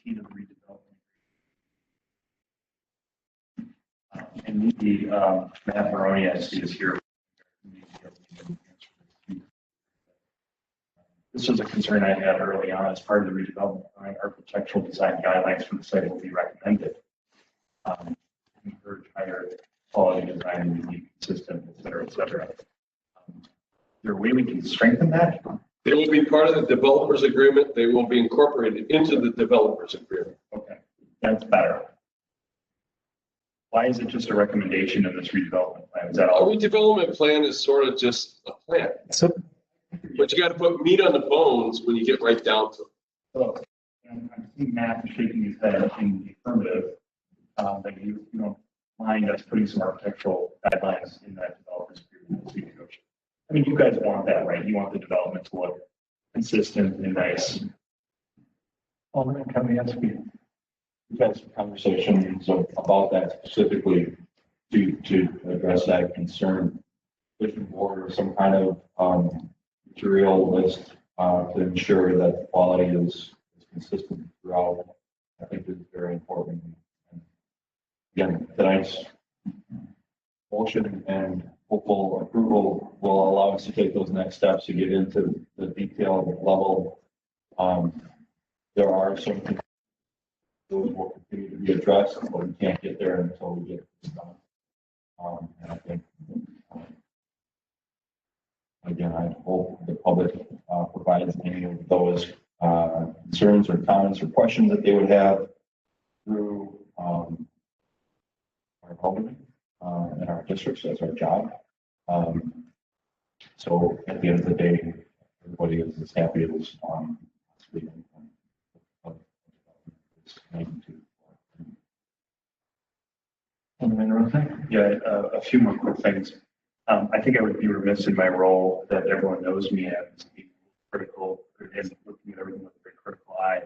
Of redevelopment. And the Matt Maroney, I see, is here. This was a concern I had early on as part of the redevelopment plan. Architectural design guidelines for the site will be recommended. Encourage higher quality design and be consistent, et cetera, et cetera. Is there a way we can strengthen that? They will be part of the developer's agreement. They will be incorporated into the developer's agreement. Okay, that's better. Why is it just a recommendation in this redevelopment plan? Is that A all? redevelopment plan is sort of just a plan, So but you got to put meat on the bones when you get right down to it. So, and I'm seeing Matt shaking his head in the affirmative, that you don't mind us putting some architectural guidelines in that developer's agreement. I mean, you guys want that, right? You want the development to look consistent and nice. Alderman Kamiansky. We've had some conversations about that specifically to address that concern. Vision board or some kind of material list to ensure that the quality is consistent throughout. I think is very important. And again, tonight's motion and hopeful approval will allow us to take those next steps to get into the detailed level. There are some things those will continue to be addressed, but we can't get there until we get this done. And I think, again, I hope the public provides any of those concerns or comments or questions that they would have through our public in our districts. That's our job. So at the end of the day, everybody is as happy as Yeah, a few more quick things. I think I would be remiss in my role that everyone knows me as being critical and looking at everything with a very critical eye.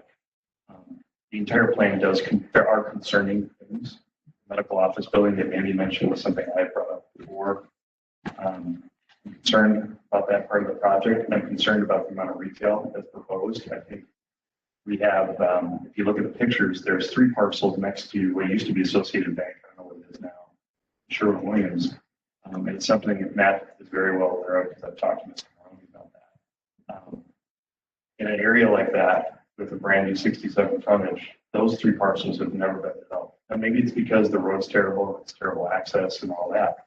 The entire plan there are concerning things. Medical office building that Andy mentioned was something I brought up before. I'm concerned about that part of the project, and I'm concerned about the amount of retail that's proposed. I think we have, if you look at the pictures, there's 3 parcels next to what used to be Associated Bank. I don't know what it is now. Sherwin-Williams. And it's something that Matt is very well aware of because I've talked to Mr. Maloney about that. In an area like that, with a brand new 67 frontage, those 3 parcels have never been developed. And maybe it's because the road's terrible, it's terrible access and all that.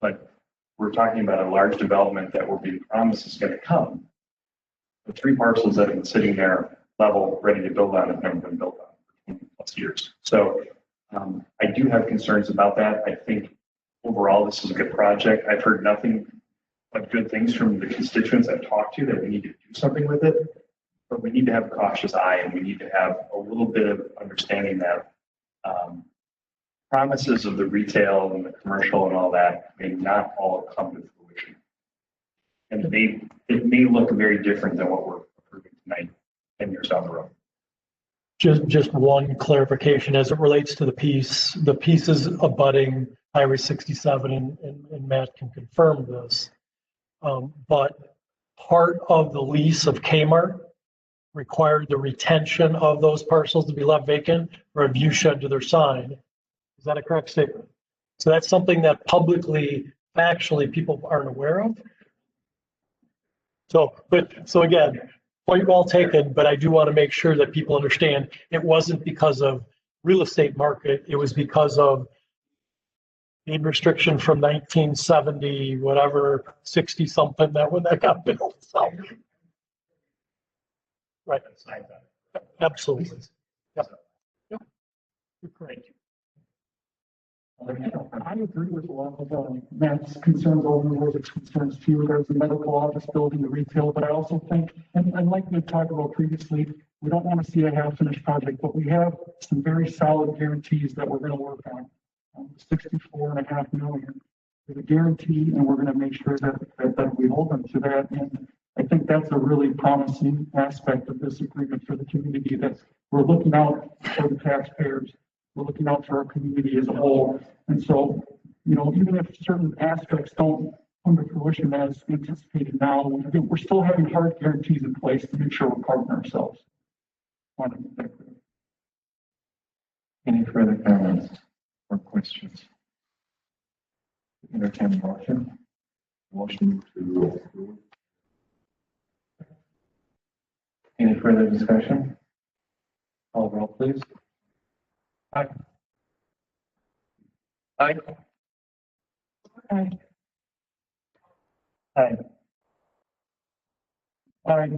But we're talking about a large development that we're being promised is going to come. The 3 parcels that have been sitting there level, ready to build on, have never been built on for 20+ years. So I do have concerns about that. I think overall, this is a good project. I've heard nothing but good things from the constituents I've talked to that we need to do something with it. But we need to have a cautious eye, and we need to have a little bit of understanding that promises of the retail and the commercial and all that may not all come to fruition. And it may look very different than what we're approving tonight 10 years down the road. just one clarification as it relates to the pieces abutting Highway 67, and Matt can confirm this. But part of the lease of Kmart required the retention of those parcels to be left vacant or a view shed to their sign. Is that a correct statement? So that's something that publicly, factually, people aren't aware of. So again, point well taken, but I do want to make sure that people understand it wasn't because of real estate market, it was because of deed restriction from 1970, whatever, 60 something, that when that got built, so. Right, absolutely. Yep. Yep. You're correct. I agree with a lot of Matt's concerns over those concerns too. There's the medical office building, the retail, but I also think, and like we talked about previously, we don't want to see a half-finished project, but we have some very solid guarantees that we're going to work on. 64.5 million is a guarantee, and we're going to make sure that we hold them to that. And I think that's a really promising aspect of this agreement for the community, that we're looking out for the taxpayers. We're looking out for our community as a whole. And so, you know, even if certain aspects don't come to fruition as anticipated now, we're still having hard guarantees in place to make sure we're covering ourselves. Any further comments or questions? Entertain a motion. Motion to approve. Any further discussion? Call roll, please. Aye. Aye. Aye. Aye. Aye.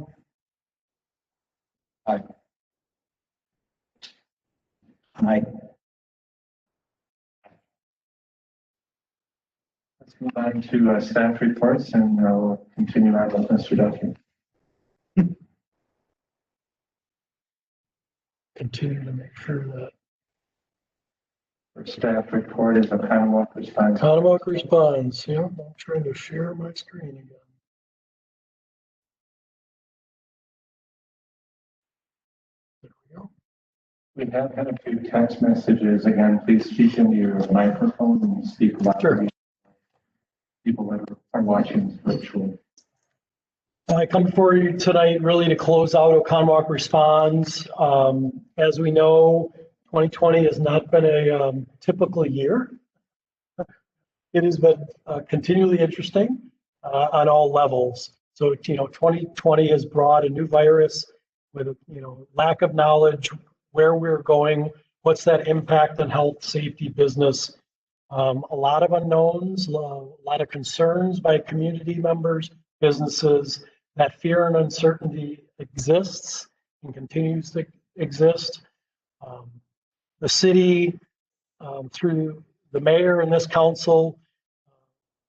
Aye. Aye. Let's move on to staff reports, and we'll continue on with Mr. Duffy. Continue to make sure that Our staff report is a Commonwealth response. Commonwealth responds. Yeah, I'm trying to share my screen again. There we go. We have had a few text messages. Again, please speak into your microphone and speak loud. Sure. People that are watching virtually. I come for you tonight really to close out Oconomowoc Responds. As we know, 2020 has not been a typical year. It has been continually interesting on all levels. So, you know, 2020 has brought a new virus with, you know, lack of knowledge, where we're going, what's that impact on health, safety, business. A lot of unknowns, a lot of concerns by community members, businesses. That fear and uncertainty exists and continues to exist. The city, through the mayor and this council,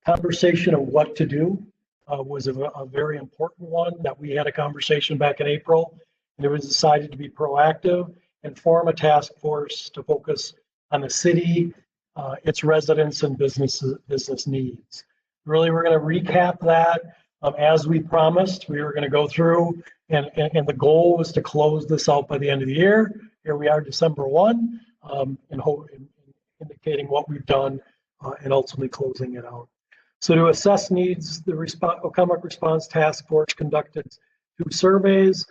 conversation of what to do was a very important one, that we had a conversation back in April, and it was decided to be proactive and form a task force to focus on the city, its residents and business needs. Really, we're going to recap that. As we promised, we were going to go through, and the goal was to close this out by the end of the year. Here we are, December 1, indicating what we've done and ultimately closing it out. So to assess needs, the Oconomowoc Response Task Force conducted 2 surveys.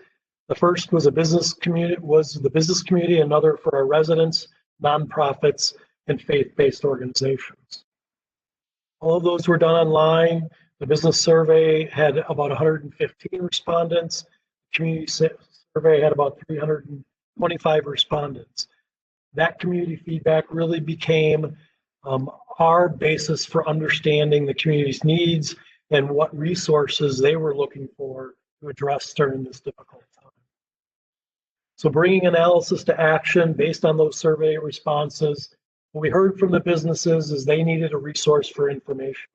The first was the business community, another for our residents, nonprofits, and faith-based organizations. All of those were done online. The business survey had about 115 respondents. The community survey had about 325 respondents. That community feedback really became our basis for understanding the community's needs and what resources they were looking for to address during this difficult time. So bringing analysis to action based on those survey responses, what we heard from the businesses is they needed a resource for information.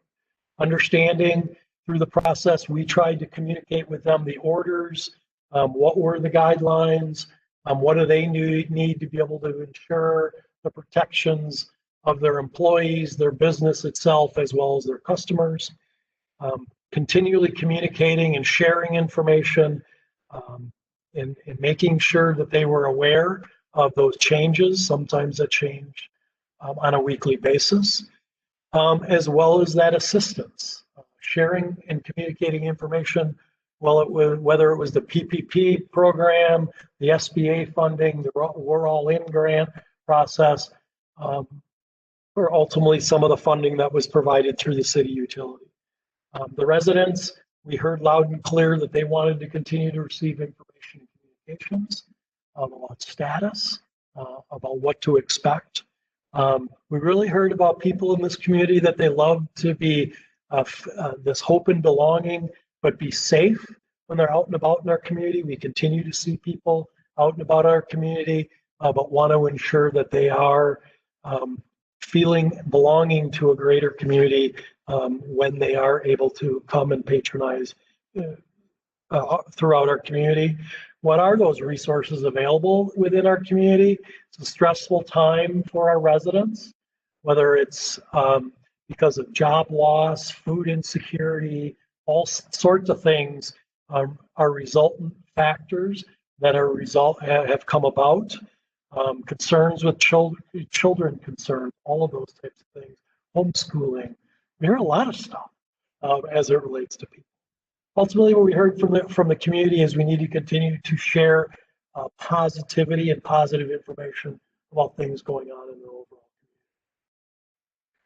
Understanding through the process, we tried to communicate with them the orders, what were the guidelines, what do they need to be able to ensure the protections of their employees, their business itself, as well as their customers. Continually communicating and sharing information, and making sure that they were aware of those changes, sometimes that change on a weekly basis. As well as that assistance, sharing and communicating information, whether it was the PPP program, the SBA funding, the We're All In grant process, or ultimately some of the funding that was provided through the city utility. The residents, we heard loud and clear that they wanted to continue to receive information and communications about status, about what to expect. We really heard about people in this community that they love to be this hope and belonging, but be safe when they're out and about in our community. We continue to see people out and about our community, but want to ensure that they are feeling belonging to a greater community when they are able to come and patronize throughout our community. What are those resources available within our community? It's a stressful time for our residents, whether it's because of job loss, food insecurity, all sorts of things are resultant factors that have come about. Concerns with children concerns, all of those types of things, homeschooling. We hear a lot of stuff as it relates to people. Ultimately, what we heard from the community is we need to continue to share positivity and positive information about things going on in the overall community.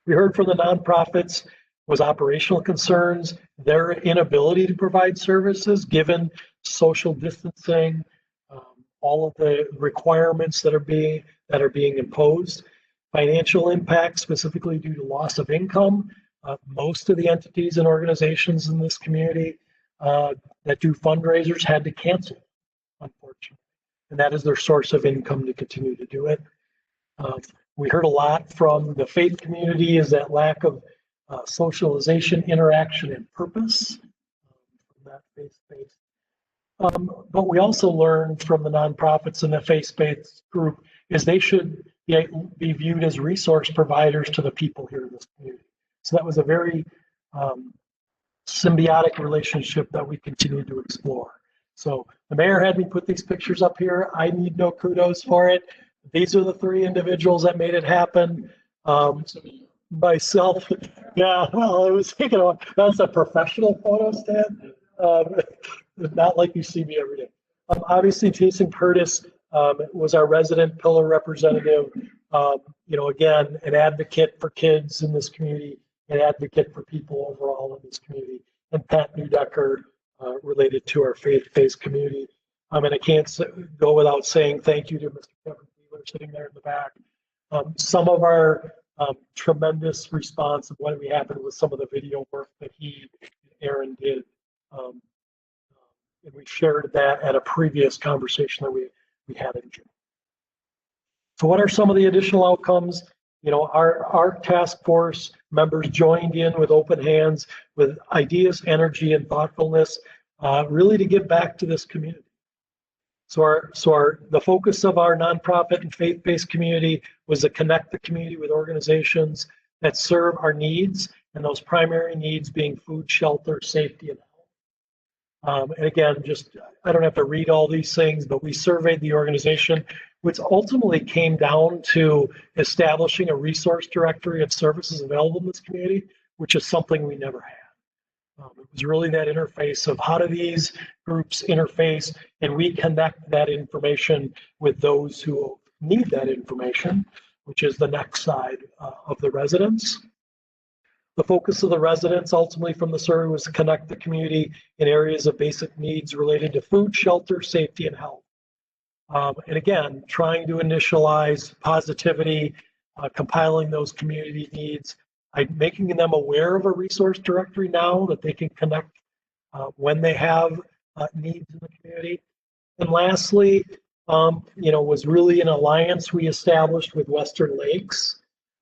We heard from the nonprofits was operational concerns, their inability to provide services given social distancing, all of the requirements that are being imposed, financial impact specifically due to loss of income. Most of the entities and organizations in this community that do fundraisers had to cancel, unfortunately, and that is their source of income to continue to do it. We heard a lot from the faith community is that lack of socialization, interaction, and purpose from that faith-based. But we also learned from the nonprofits and the faith-based group is they should be viewed as resource providers to the people here in this community. So that was a very symbiotic relationship that we continue to explore. So the mayor had me put these pictures up here. I need no kudos for it. These are the three individuals that made it happen. Myself, yeah, well, I was thinking that's a professional photo, Stan. Not like you see me every day. Obviously, Jason Curtis was our resident pillar representative. Again, an advocate for kids in this community, an advocate for people overall in this community, and Pat Newdecker related to our faith-based community. And I can't go without saying thank you to Mr. Kevin Wheeler sitting there in the back. Some of our tremendous response of what happened with some of the video work that he and Aaron did. And we shared that at a previous conversation that we had in June. So what are some of the additional outcomes? Our task force members joined in with open hands, with ideas, energy, and thoughtfulness, really to give back to this community. So the focus of our nonprofit and faith-based community was to connect the community with organizations that serve our needs, and those primary needs being food, shelter, safety, and health. And again, I don't have to read all these things, but we surveyed the organization, which ultimately came down to establishing a resource directory of services available in this community, which is something we never had. It was really that interface of how do these groups interface, and we connect that information with those who need that information, which is the next side of the residents. The focus of the residents ultimately from the survey was to connect the community in areas of basic needs related to food, shelter, safety, and health. And again, trying to initialize positivity, compiling those community needs, making them aware of a resource directory now that they can connect when they have needs in the community. And lastly, was really an alliance we established with Western Lakes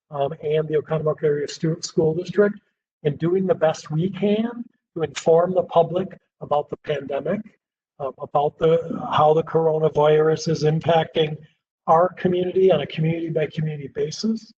and the Oconomowoc Area School District in doing the best we can to inform the public about the pandemic, about how the coronavirus is impacting our community on a community by community basis,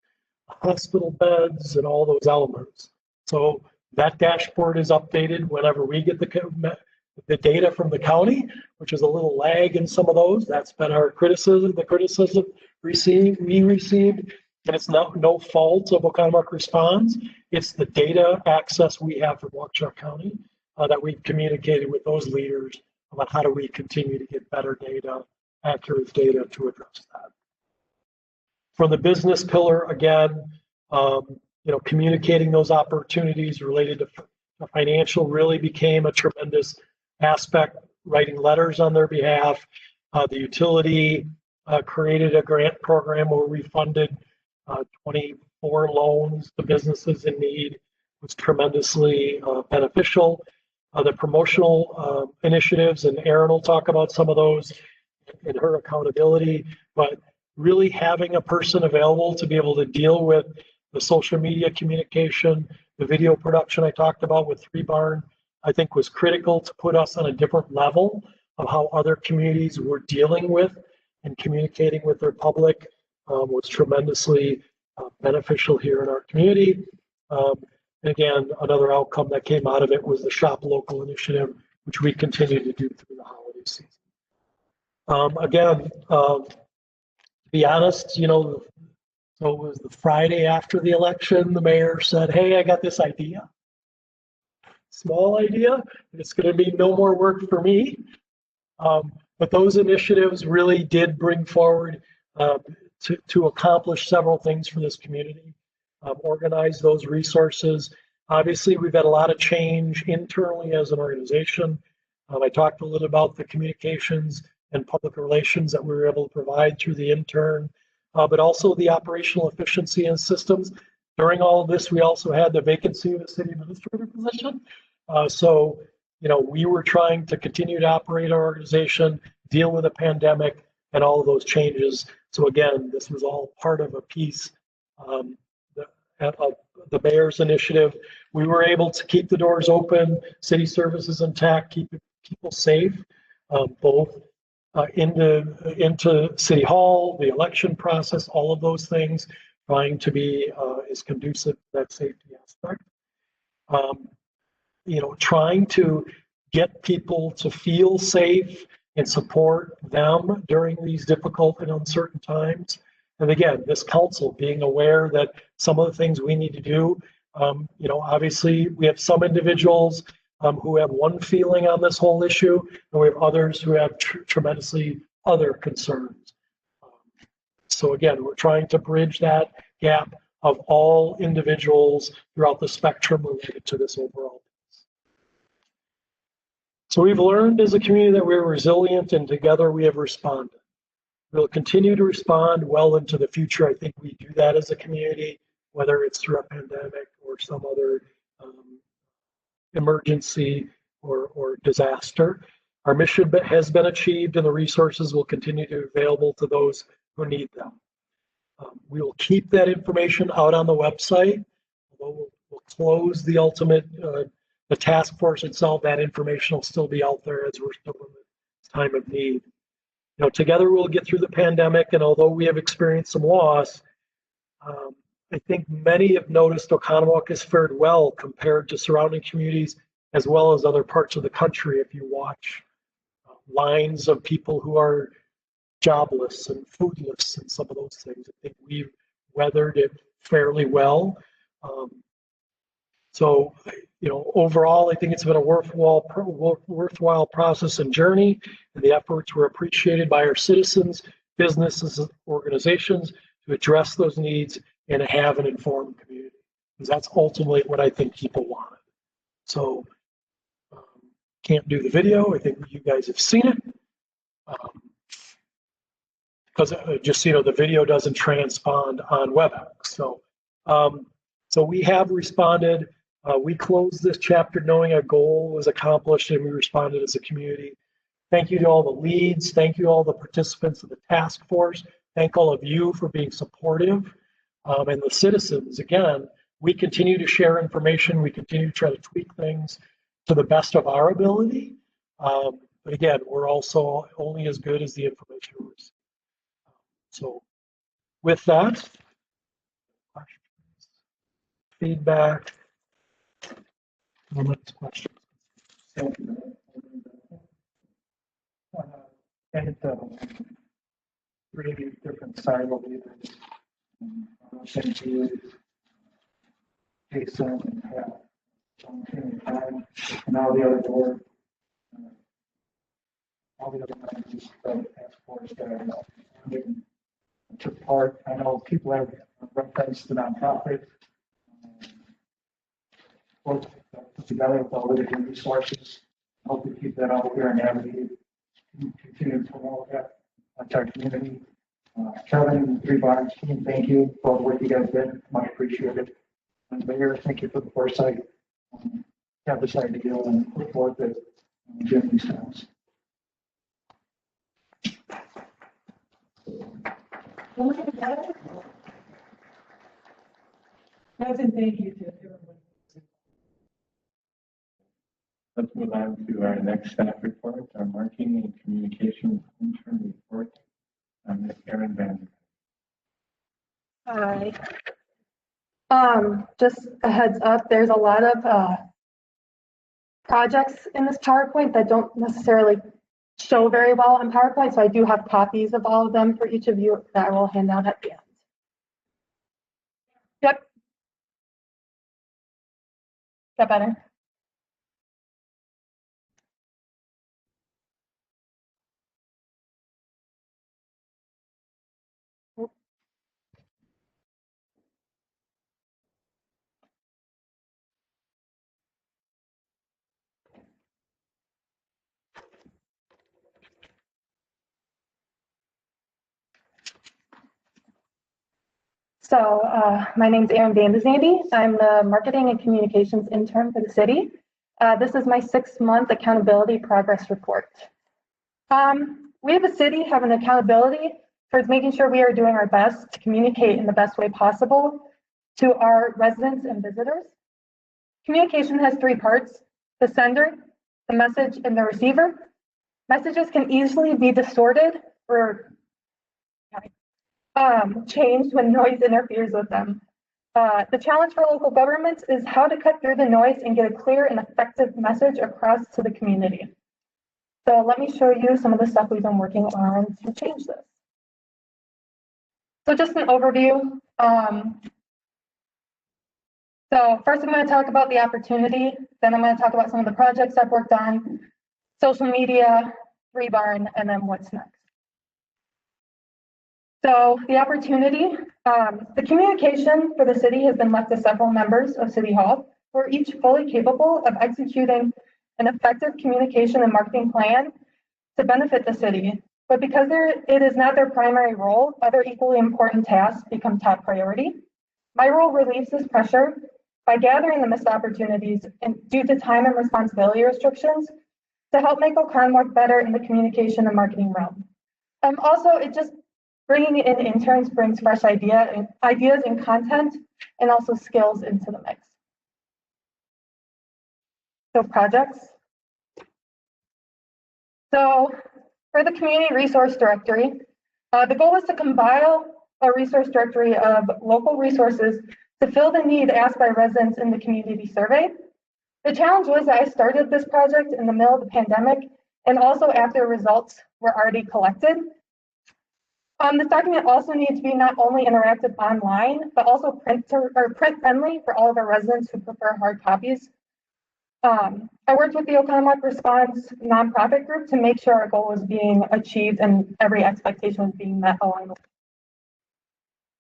hospital beds, and all those elements. So that dashboard is updated whenever we get the data from the county, which is a little lag in some of those. That's been our criticism, we received, and it's no fault of Oconomowoc Responds. It's the data access we have from Waukesha County that we've communicated with those leaders about how do we continue to get better data, accurate data to address that. From the business pillar, again, Communicating those opportunities related to financial really became a tremendous aspect, writing letters on their behalf. The utility created a grant program where we funded 24 loans to businesses in need. It was tremendously beneficial. The promotional initiatives, and Erin will talk about some of those in her accountability, but really having a person available to be able to deal with the social media communication, the video production I talked about with 3 Barn, I think was critical to put us on a different level of how other communities were dealing with and communicating with their public, was tremendously beneficial here in our community. Again, another outcome that came out of it was the Shop Local initiative, which we continue to do through the holiday season. To be honest, so it was the Friday after the election, the mayor said, hey, I got this idea. Small idea, it's going to be no more work for me. But those initiatives really did bring forward to accomplish several things for this community, organize those resources. Obviously, we've had a lot of change internally as an organization. I talked a little about the communications and public relations that we were able to provide through the intern, but also the operational efficiency and systems. During all of this, we also had the vacancy of the city administrator position. We were trying to continue to operate our organization, deal with a pandemic and all of those changes. So again, this was all part of a piece of the mayor's initiative. We were able to keep the doors open, city services intact, keep people safe, both into City Hall, the election process, all of those things, trying to be as conducive to that safety aspect. Trying to get people to feel safe and support them during these difficult and uncertain times. And again, this council being aware that some of the things we need to do, obviously we have some individuals who have one feeling on this whole issue, and we have others who have tremendously other concerns. So again, we're trying to bridge that gap of all individuals throughout the spectrum related to this overall. So we've learned as a community that we're resilient, and together we have responded. We'll continue to respond well into the future. I think we do that as a community, whether it's through a pandemic or some other emergency or disaster. Our mission has been achieved, and the resources will continue to be available to those who need them. We will keep that information out on the website. We'll close the ultimate the task force itself. That information will still be out there as we're still in the time of need. Together we'll get through the pandemic, and although we have experienced some loss, I think many have noticed Oconomowoc has fared well compared to surrounding communities as well as other parts of the country. If you watch lines of people who are jobless and foodless and some of those things, I think we've weathered it fairly well. Overall, I think it's been a worthwhile process and journey, and the efforts were appreciated by our citizens, businesses, organizations to address those needs and to have an informed community, because that's ultimately what I think people wanted. So, can't do the video. I think you guys have seen it. Because just the video doesn't transpond on WebEx. So we have responded. We closed this chapter knowing a goal was accomplished, and we responded as a community. Thank you to all the leads. Thank you to all the participants of the task force. Thank all of you for being supportive. And the citizens, again, we continue to share information. We continue to try to tweak things to the best of our ability. But again, we're also only as good as the information we receive. So with that, feedback, comments, questions. And really different silo leaders. Thank you, Jason, and and all the other board, all the other members of the task force that took part. I know people have reference to nonprofit. Work together with all the different resources. Hope to keep that out there and advocate, continue to promote that to our community. Kevin, Three Barns team, thank you for all the work you guys did. Much appreciated. And Mayor, thank you for the foresight. Have this idea and look forward to doing these things. Kevin, thank you to everyone. Let's move on to our next staff report, our marketing and communications intern report. Ms. Erin Van. Hi. Just a heads up, there's a lot of projects in this PowerPoint that don't necessarily show very well on PowerPoint, so I do have copies of all of them for each of you that I will hand out at the end. Yep. Is that better? So my name's Erin Van I'm the marketing and communications intern for the city. This is my 6-month accountability progress report. We as a city have an accountability towards making sure we are doing our best to communicate in the best way possible to our residents and visitors. Communication has 3 parts: the sender, the message, and the receiver. Messages can easily be distorted or changed when noise interferes with them. The challenge for local governments is how to cut through the noise and get a clear and effective message across to the community. So let me show you some of the stuff we've been working on to change this. So just an overview. So first I'm going to talk about the opportunity, then I'm going to talk about some of the projects I've worked on, social media, Three Barn, and then what's next. So the opportunity, the communication for the city has been left to several members of City Hall who are each fully capable of executing an effective communication and marketing plan to benefit the city. But because it is not their primary role, other equally important tasks become top priority. My role relieves this pressure by gathering the missed opportunities due to time and responsibility restrictions to help make Oconomowoc better in the communication and marketing realm. Also, it just bringing in interns brings fresh ideas and content and also skills into the mix. So projects. So for the community resource directory, the goal is to compile a resource directory of local resources to fill the need asked by residents in the community survey. The challenge was that I started this project in the middle of the pandemic and also after results were already collected. This document also needs to be not only interactive online, but also print friendly for all of our residents who prefer hard copies. I worked with the Oconomowoc Response nonprofit group to make sure our goal was being achieved and every expectation was being met along the way.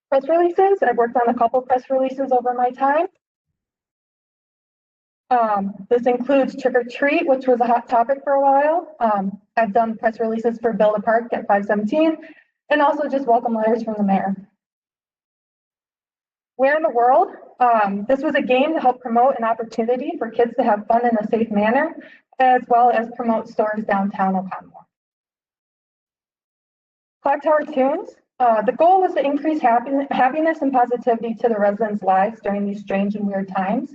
Press releases, I've worked on a couple press releases over my time. This includes Trick or Treat, which was a hot topic for a while. I've done press releases for Build a Park at 517, and also just welcome letters from the mayor. Where in the World? This was a game to help promote an opportunity for kids to have fun in a safe manner, as well as promote stores downtown Oconomowoc. Clock Tower Tunes. The goal was to increase happiness and positivity to the residents' lives during these strange and weird times.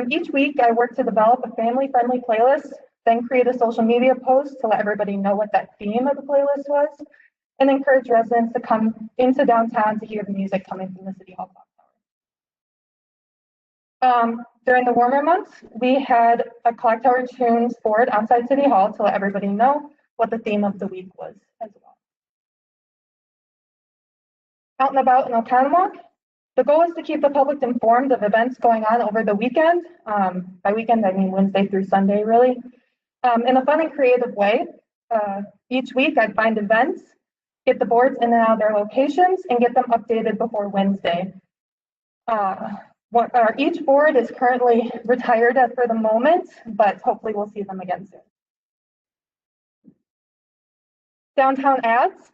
Each week, I work to develop a family-friendly playlist, then create a social media post to let everybody know what that theme of the playlist was, and encourage residents to come into downtown to hear the music coming from the City Hall clock tower. During the warmer months, we had a Clock Tower Tunes board outside City Hall to let everybody know what the theme of the week was as well. Out and about in Oconomowoc, the goal is to keep the public informed of events going on over the weekend. By weekend, I mean Wednesday through Sunday, really, in a fun and creative way. Each week, I'd find events get the boards in and out of their locations, and get them updated before Wednesday. Each board is currently retired for the moment, but hopefully we'll see them again soon. Downtown ads.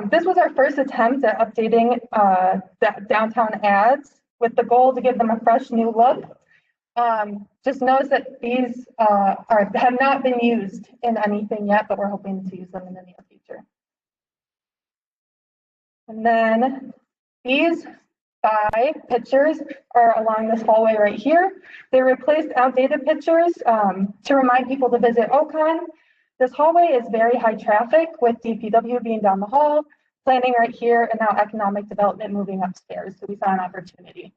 This was our first attempt at updating downtown ads with the goal to give them a fresh new look. Just notice that these have not been used in anything yet, but we're hoping to use them in the near future. And then these 5 pictures are along this hallway right here. They replaced outdated pictures to remind people to visit Ocon. This hallway is very high traffic with DPW being down the hall, planning right here, and now economic development moving upstairs. So we saw an opportunity.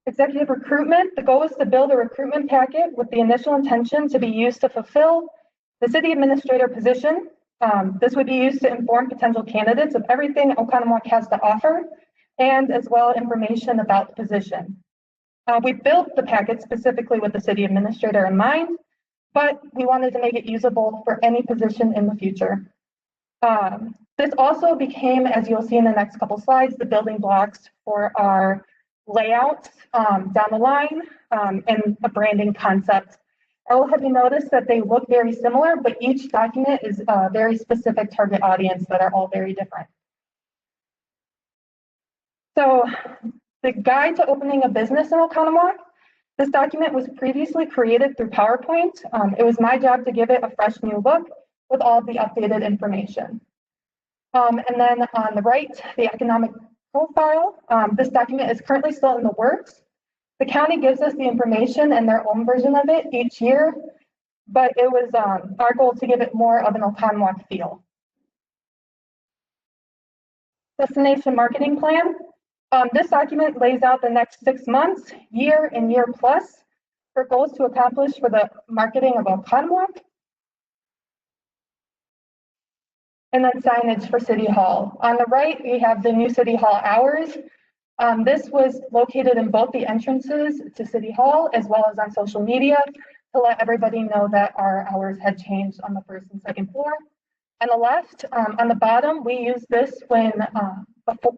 Executive recruitment. The goal is to build a recruitment packet with the initial intention to be used to fulfill the city administrator position. This would be used to inform potential candidates of everything Oconomowoc has to offer, and as well information about the position. We built the packet specifically with the city administrator in mind, but we wanted to make it usable for any position in the future. This also became, as you'll see in the next couple slides, the building blocks for our layout down the line and a branding concept. Have you noticed that they look very similar, but each document is a very specific target audience that are all very different. So the guide to opening a business in Oconomowoc, this document was previously created through PowerPoint. It was my job to give it a fresh new look with all the updated information. And then on the right, the economic profile. This document is currently still in the works. The county gives us the information and their own version of it each year, but it was our goal to give it more of an Oconomowoc feel. Destination marketing plan. This document lays out the next 6 months, year and year plus, for goals to accomplish for the marketing of Oconomowoc. And then signage for City Hall. On the right, we have the new City Hall hours. This was located in both the entrances to City Hall as well as on social media to let everybody know that our hours had changed on the 1st and 2nd floor. On the left, on the bottom, we used this when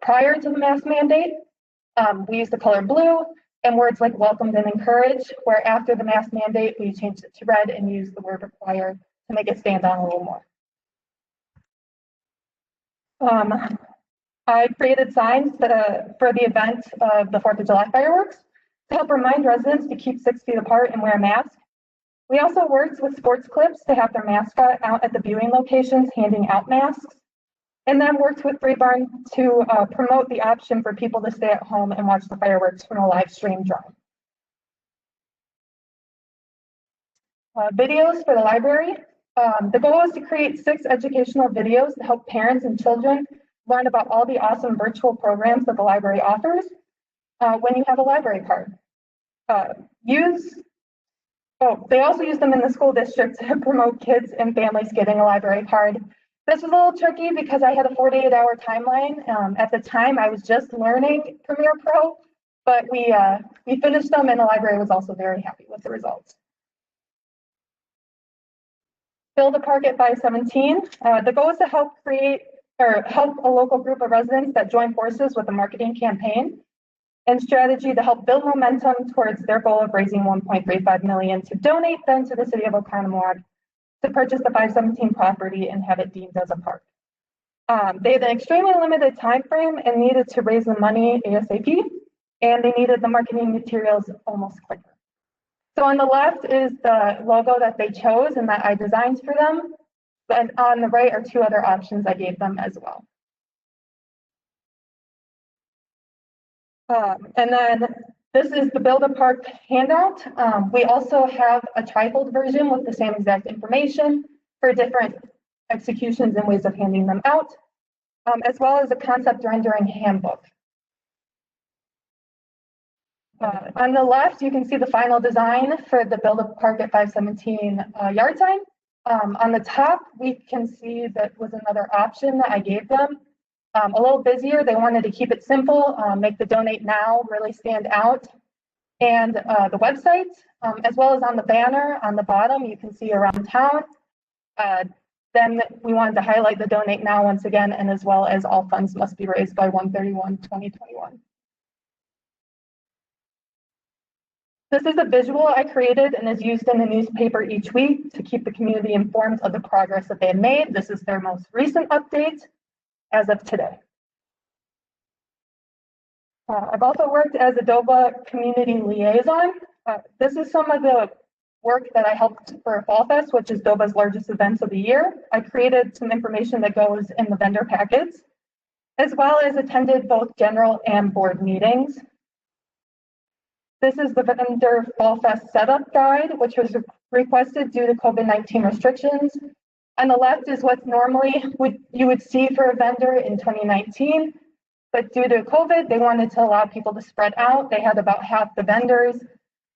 prior to the mask mandate. We used the color blue and words like welcomed and encouraged, where after the mask mandate, we changed it to red and used the word required to make it stand out a little more. I created signs for the event of the 4th of July fireworks to help remind residents to keep 6 feet apart and wear a mask. We also worked with sports clips to have their mascot out at the viewing locations handing out masks, and then worked with Free Barn to promote the option for people to stay at home and watch the fireworks from a live stream drone. Videos for the library. The goal is to create 6 educational videos to help parents and children learn about all the awesome virtual programs that the library offers when you have a library card. They also use them in the school district to promote kids and families getting a library card. This was a little tricky because I had a 48-hour timeline. At the time, I was just learning Premiere Pro, but we finished them, and the library was also very happy with the results. Build a Park at 517. The goal is to help a local group of residents that join forces with a marketing campaign and strategy to help build momentum towards their goal of raising $1.35 million to donate then to the city of Oconomowoc to purchase the 517 property and have it deemed as a park. They had an extremely limited time frame and needed to raise the money ASAP, and they needed the marketing materials almost quicker. So on the left is the logo that they chose and that I designed for them. And on the right are 2 other options I gave them as well. And then this is the Build a Park handout. We also have a trifold version with the same exact information for different executions and ways of handing them out, as well as a concept rendering handbook. On the left, you can see the final design for the Build a Park at 517 yard sign. On the top, we can see that was another option that I gave them. A little busier, they wanted to keep it simple, make the donate now really stand out. And the website, as well as on the banner on the bottom, you can see around town. Then we wanted to highlight the donate now once again, and as well as all funds must be raised by 1/31/2021. This is a visual I created and is used in the newspaper each week to keep the community informed of the progress that they have made. This is their most recent update as of today. I've also worked as a DOBA community liaison. This is some of the work that I helped for Fall Fest, which is DOBA's largest events of the year. I created some information that goes in the vendor packets, as well as attended both general and board meetings. This is the vendor Fall Fest setup guide, which was requested due to COVID-19 restrictions. On the left is what normally you would see for a vendor in 2019, but due to COVID, they wanted to allow people to spread out. They had about half the vendors,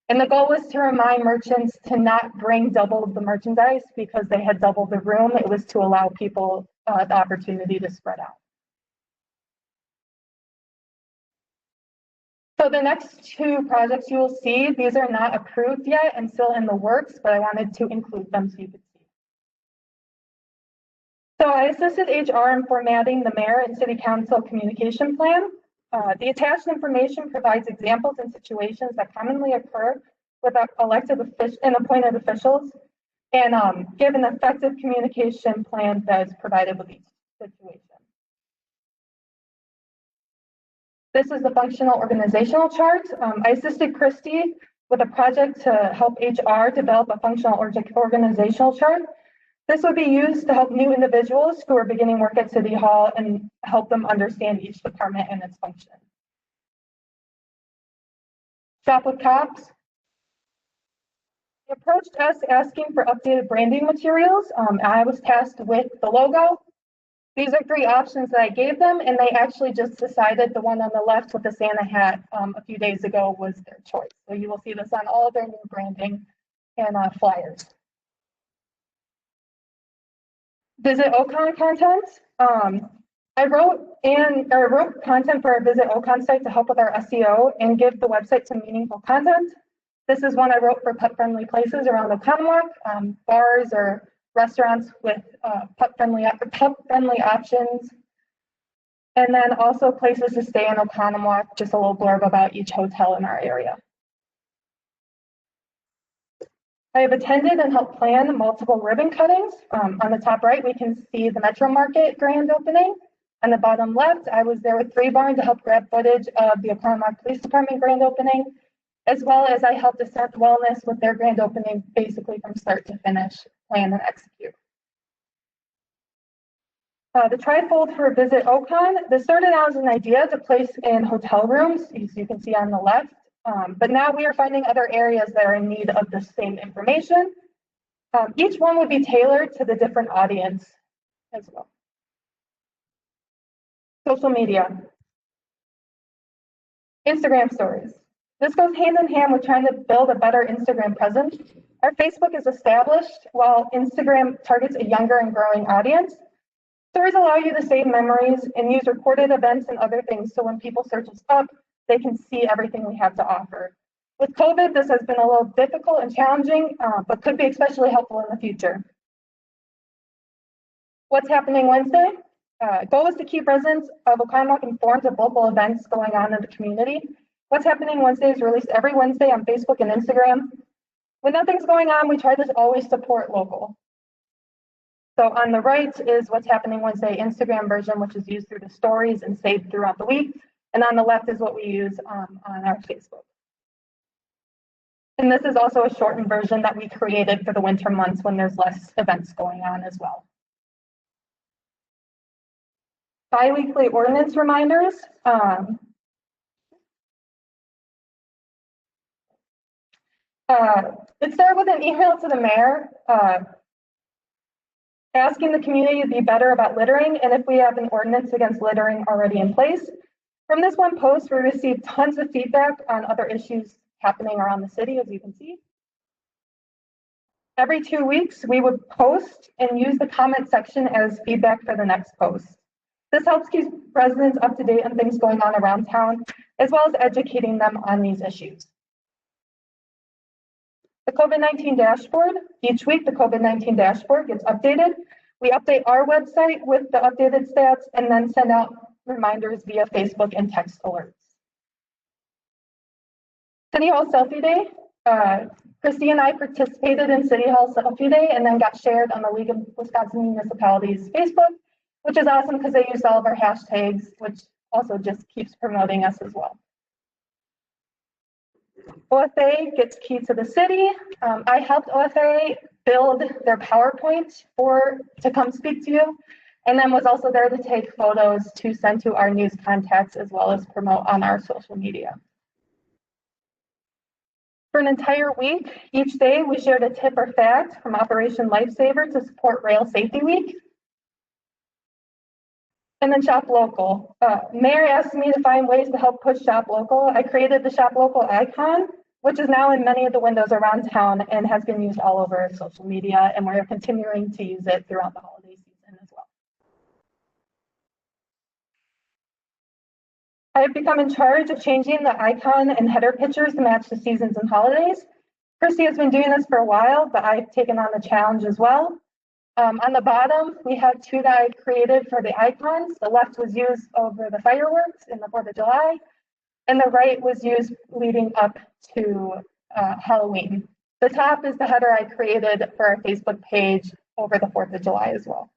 and the goal was to remind merchants to not bring double the merchandise because they had double the room. It was to allow people the opportunity to spread out. So the next two projects you will see, these are not approved yet and still in the works, but I wanted to include them so you could see. So I assisted HR in formatting the mayor and city council communication plan. The attached information provides examples and situations that commonly occur with elected and appointed officials, and give an effective communication plan that is provided with each situation. This is the functional organizational chart. I assisted Christy with a project to help HR develop a functional organizational chart. This would be used to help new individuals who are beginning work at City Hall and help them understand each department and its function. Shop with Cops. They approached us asking for updated branding materials. I was tasked with the logo. These are three options that I gave them, and they actually just decided the one on the left with the Santa hat a few days ago was their choice. So you will see this on all of their new branding and flyers. Visit Ocon content. I wrote content for our Visit Ocon site to help with our SEO and give the website some meaningful content. This is one I wrote for pet-friendly places around Oconomowoc, bars or restaurants with pet-friendly options. And then also places to stay in Oconomowoc, just a little blurb about each hotel in our area. I have attended and helped plan multiple ribbon cuttings. On the top right, we can see the Metro Market grand opening. On the bottom left, I was there with 3 Barn to help grab footage of the Oconomowoc Police Department grand opening, as well as I helped Ascent Wellness with their grand opening, basically from start to finish, plan and execute. The trifold for Visit Ocon, this started out as an idea to place in hotel rooms, as you can see on the left, but now we are finding other areas that are in need of the same information. Each one would be tailored to the different audience as well. Social media. Instagram stories. This goes hand in hand with trying to build a better Instagram presence. Our Facebook is established while Instagram targets a younger and growing audience. Stories allow you to save memories and use recorded events and other things so when people search us up, they can see everything we have to offer. With COVID, this has been a little difficult and challenging, but could be especially helpful in the future. What's happening Wednesday? Goal is to keep residents of Oconomowoc informed of local events going on in the community. What's happening Wednesday is released every Wednesday on Facebook and Instagram. When nothing's going on, we try to always support local. So on the right is what's happening Wednesday Instagram version, which is used through the stories and saved throughout the week. And on the left is what we use on our Facebook. And this is also a shortened version that we created for the winter months when there's less events going on as well. Bi-weekly ordinance reminders. It started with an email to the mayor asking the community to be better about littering and if we have an ordinance against littering already in place. From this one post, we received tons of feedback on other issues happening around the city, as you can see. Every 2 weeks, we would post and use the comment section as feedback for the next post. This helps keep residents up to date on things going on around town, as well as educating them on these issues. The COVID-19 dashboard. Each week, the COVID-19 dashboard gets updated We update our website with the updated stats and then send out reminders via Facebook and text alerts. City Hall Selfie Day. Christy and I participated in City Hall Selfie Day and then got shared on the League of Wisconsin Municipalities Facebook, which is awesome because they used all of our hashtags, which also just keeps promoting us as well. OFA gets key to the city. I helped OFA build their PowerPoint to come speak to you, and then was also there to take photos to send to our news contacts as well as promote on our social media. For an entire week, each day we shared a tip or fact from Operation Lifesaver to support Rail Safety Week. And then Shop Local. Mayor asked me to find ways to help push Shop Local. I created the Shop Local icon, which is now in many of the windows around town and has been used all over social media, and we're continuing to use it throughout the holiday season as well. I have become in charge of changing the icon and header pictures to match the seasons and holidays. Christy has been doing this for a while, but I've taken on the challenge as well. On the bottom, we have two that I created for the icons. The left was used over the fireworks in the 4th of July, and the right was used leading up to Halloween. The top is the header I created for our Facebook page over the 4th of July as well.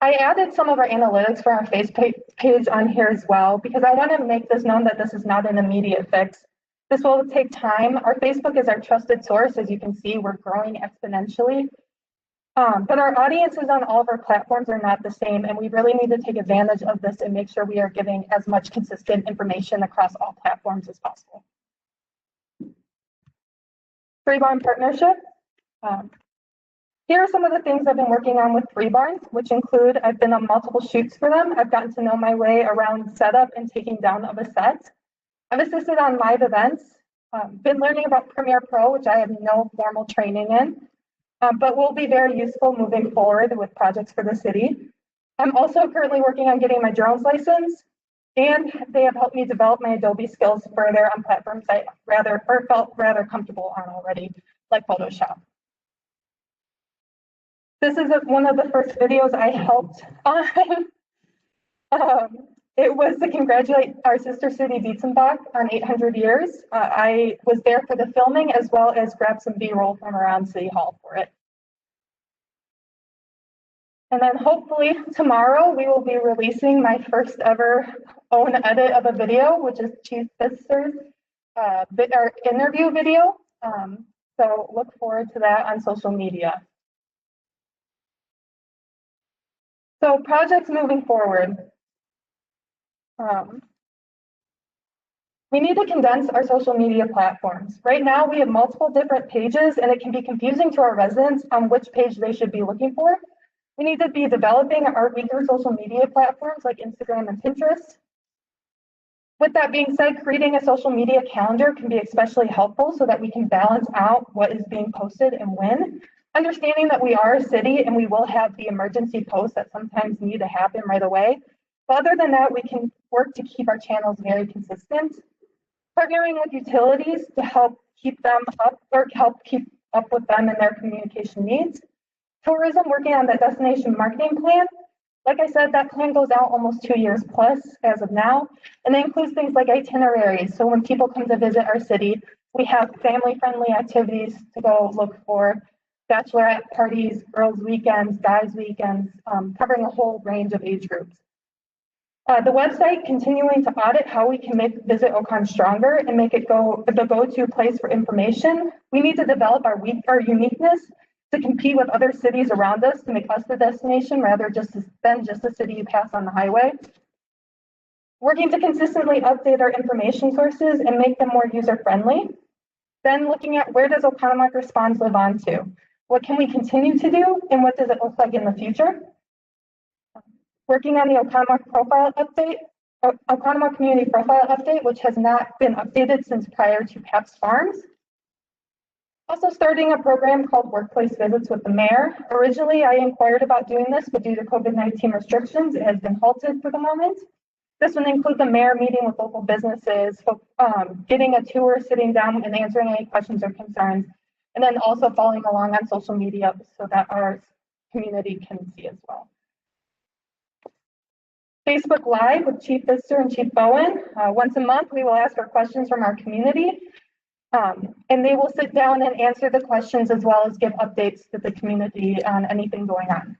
I added some of our analytics for our Facebook page on here as well, because I want to make this known that this is not an immediate fix. This will take time. Our Facebook is our trusted source. As you can see, we're growing exponentially. But our audiences on all of our platforms are not the same, and we really need to take advantage of this and make sure we are giving as much consistent information across all platforms as possible. 3 Barn Partnership. Here are some of the things I've been working on with 3 Barns, which include I've been on multiple shoots for them. I've gotten to know my way around setup and taking down of a set. I've assisted on live events, been learning about Premiere Pro, which I have no formal training in, but will be very useful moving forward with projects for the city. I'm also currently working on getting my drones license, and they have helped me develop my Adobe skills further on platforms I felt rather comfortable on already, like Photoshop. This is one of the first videos I helped on. It was to congratulate our sister city, Dietzenbach, on 800 years. I was there for the filming as well as grab some B-roll from around City Hall for it. And then hopefully tomorrow we will be releasing my first ever own edit of a video, which is Chief Fister's our interview video. So look forward to that on social media. So projects moving forward. We need to condense our social media platforms. Right now, we have multiple different pages, and it can be confusing to our residents on which page they should be looking for. We need to be developing our weaker social media platforms like Instagram and Pinterest. With that being said, creating a social media calendar can be especially helpful so that we can balance out what is being posted and when. Understanding that we are a city and we will have the emergency posts that sometimes need to happen right away. But other than that, we can work to keep our channels very consistent. Partnering with utilities to help keep them up or help keep up with them and their communication needs. Tourism, working on that destination marketing plan. Like I said, that plan goes out almost 2 years plus as of now, and it includes things like itineraries. So when people come to visit our city, we have family-friendly activities to go look for, bachelorette parties, girls' weekends, guys' weekends, covering a whole range of age groups. The website, continuing to audit how we can make Visit Ocon stronger and make it the go-to place for information. We need to develop our uniqueness to compete with other cities around us to make us the destination rather than just a city you pass on the highway. Working to consistently update our information sources and make them more user-friendly. Then looking at where does Oconomowoc Responds live on to? What can we continue to do and what does it look like in the future? Working on the Oconomowoc profile update, Oconomowoc community profile update, which has not been updated since prior to Pabst Farms. Also starting a program called Workplace Visits with the Mayor. Originally, I inquired about doing this, but due to COVID-19 restrictions, it has been halted for the moment. This would include the mayor meeting with local businesses, getting a tour, sitting down and answering any questions or concerns, and then also following along on social media so that our community can see as well. Facebook Live with Chief Pfister and Chief Bowen. Once a month, we will ask for questions from our community, and they will sit down and answer the questions as well as give updates to the community on anything going on.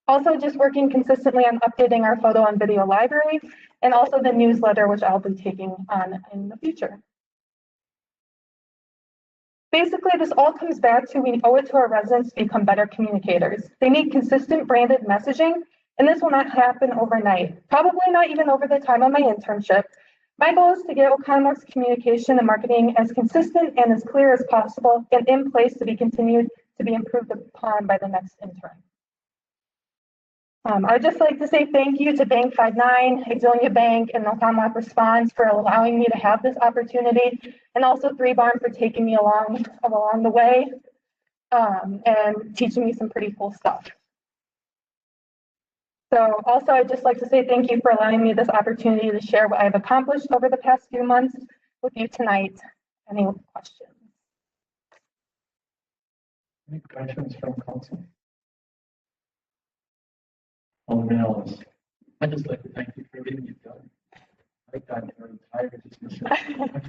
Also, just working consistently on updating our photo and video library, and also the newsletter, which I'll be taking on in the future. Basically, this all comes back to we owe it to our residents to become better communicators. They need consistent branded messaging, and this will not happen overnight, probably not even over the time of my internship. My goal is to get Oconomo's communication and marketing as consistent and as clear as possible and in place to be continued to be improved upon by the next intern. I'd just like to say thank you to Bank 59, Exonia Bank, and Oconomo Response for allowing me to have this opportunity, and also 3 Barn for taking me along the way and teaching me some pretty cool stuff. So also, I'd just like to say thank you for allowing me this opportunity to share what I've accomplished over the past few months with you tonight. Any questions? Any questions from council? Alderman Ellis. I'd just like to thank you for getting it done. I got very tired just listening.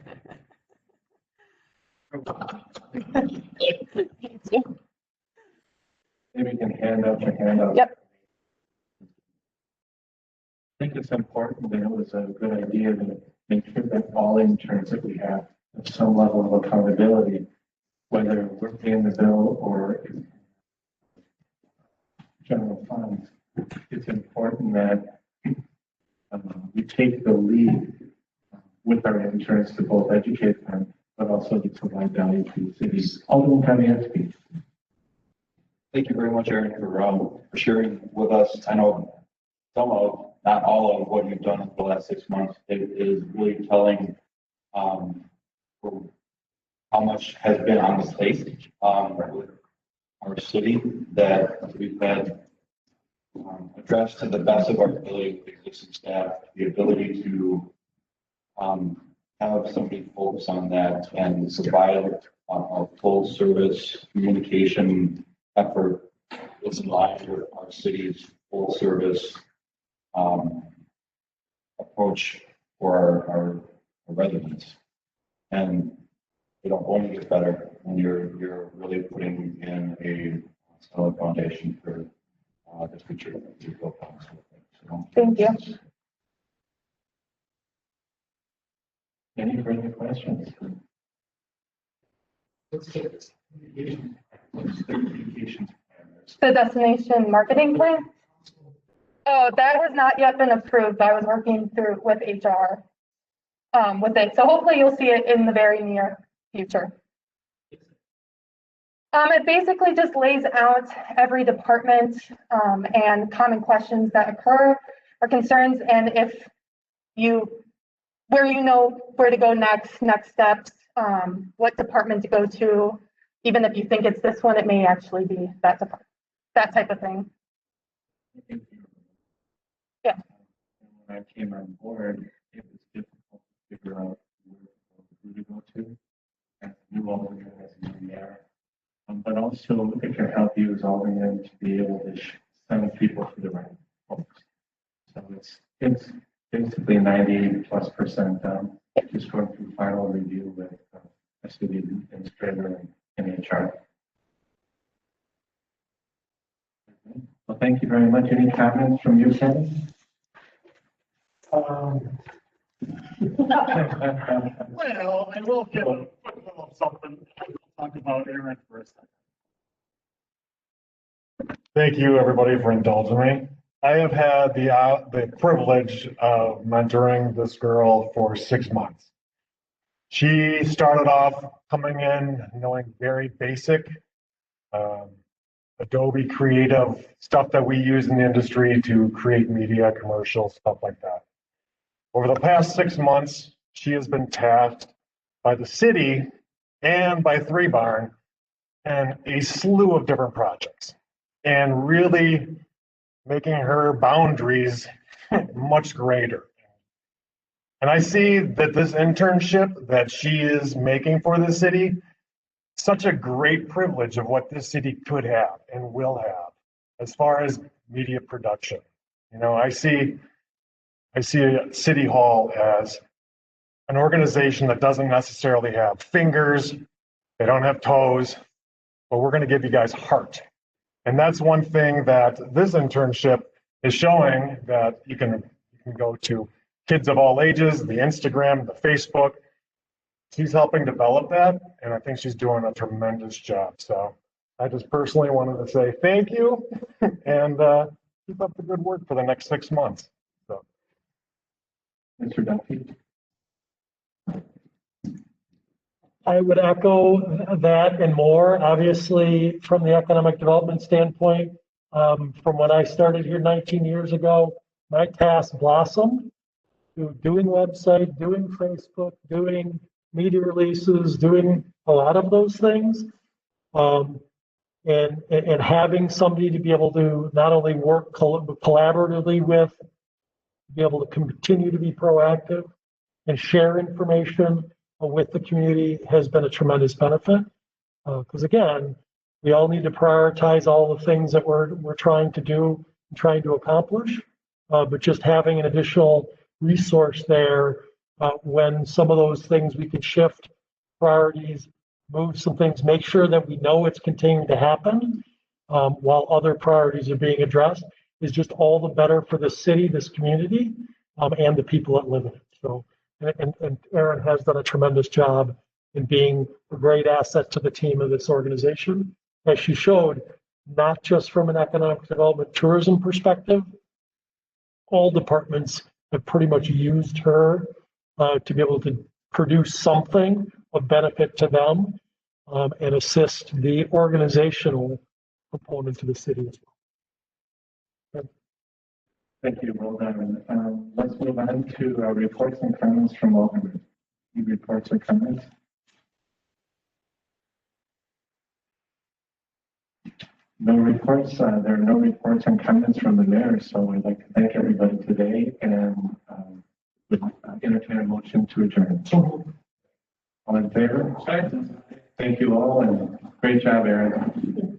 Maybe we can hand out your handout. Yep. I think it's important that it was a good idea to make sure that all interns that we have some level of accountability, whether we're paying the bill or general funds. It's important that we take the lead with our interns to both educate them, but also to provide value to the city. Alderman Kamiansky. Thank you very much, Aaron, for sharing with us. I know some of, not all of what you've done in the last 6 months. It is really telling for how much has been on the plate with our city that we've had addressed to the best of our ability with existing staff, the ability to have somebody focus on that and provide a full service communication effort is in line with our city's full service approach for our residents. And it'll only get better when you're really putting in a solid foundation for the future of the built on. So, Thank you. Any further questions? The destination marketing plan? Oh, that has not yet been approved. I was working through with HR with it. So hopefully you'll see it in the very near future. It basically just lays out every department and common questions that occur or concerns, and if where you know where to go next steps, what department to go to. Even if you think it's this one, it may actually be that department, that type of thing. Yeah. When I came on board, it was difficult to figure out who to go to as a new alderman, as a new mayor. But also it can help you as alderman to be able to send people to the right folks. So it's basically 90+% done. Just going through final review with the city administrator and HR. Well, thank you very much. Any comments from you, Kevin? Well, I will give a quick little something. I'll talk about Aaron for a second. Thank you, everybody, for indulging me. I have had the privilege of mentoring this girl for 6 months. She started off coming in knowing very basic Adobe Creative stuff that we use in the industry to create media, commercials, stuff like that. Over the past 6 months, she has been tasked by the city and by 3 Barn and a slew of different projects, and really making her boundaries much greater. And I see that this internship that she is making for the city such a great privilege of what this city could have and will have as far as media production. You know, I see City Hall as an organization that doesn't necessarily have fingers, they don't have toes, but we're going to give you guys heart. And that's one thing that this internship is showing, that you can go to kids of all ages, the Instagram, the Facebook. She's helping develop that, and I think she's doing a tremendous job. So I just personally wanted to say thank you and keep up the good work for the next 6 months. So. Mr. Duffy? I would echo that and more. Obviously, from the economic development standpoint, from when I started here 19 years ago, my task blossomed to doing website, doing Facebook, doing media releases, doing a lot of those things. And having somebody to be able to not only work collaboratively with, be able to continue to be proactive and share information with the community has been a tremendous benefit. Because again, we all need to prioritize all the things that we're trying to do and trying to accomplish. But just having an additional resource there when some of those things we could shift priorities, move some things, make sure that we know it's continuing to happen while other priorities are being addressed, is just all the better for the city, this community, and the people that live in it. So, and Erin has done a tremendous job in being a great asset to the team of this organization, as she showed, not just from an economic development tourism perspective. All departments have pretty much used her to be able to produce something of benefit to them and assist the organizational component to the city as well. Thank you, well done. Let's move on to reports and comments from all members. Any reports or comments? No reports. There are no reports and comments from the mayor, so I'd like to thank everybody today and would entertain a motion to adjourn. All in favor? Thank you all, and great job, Erin.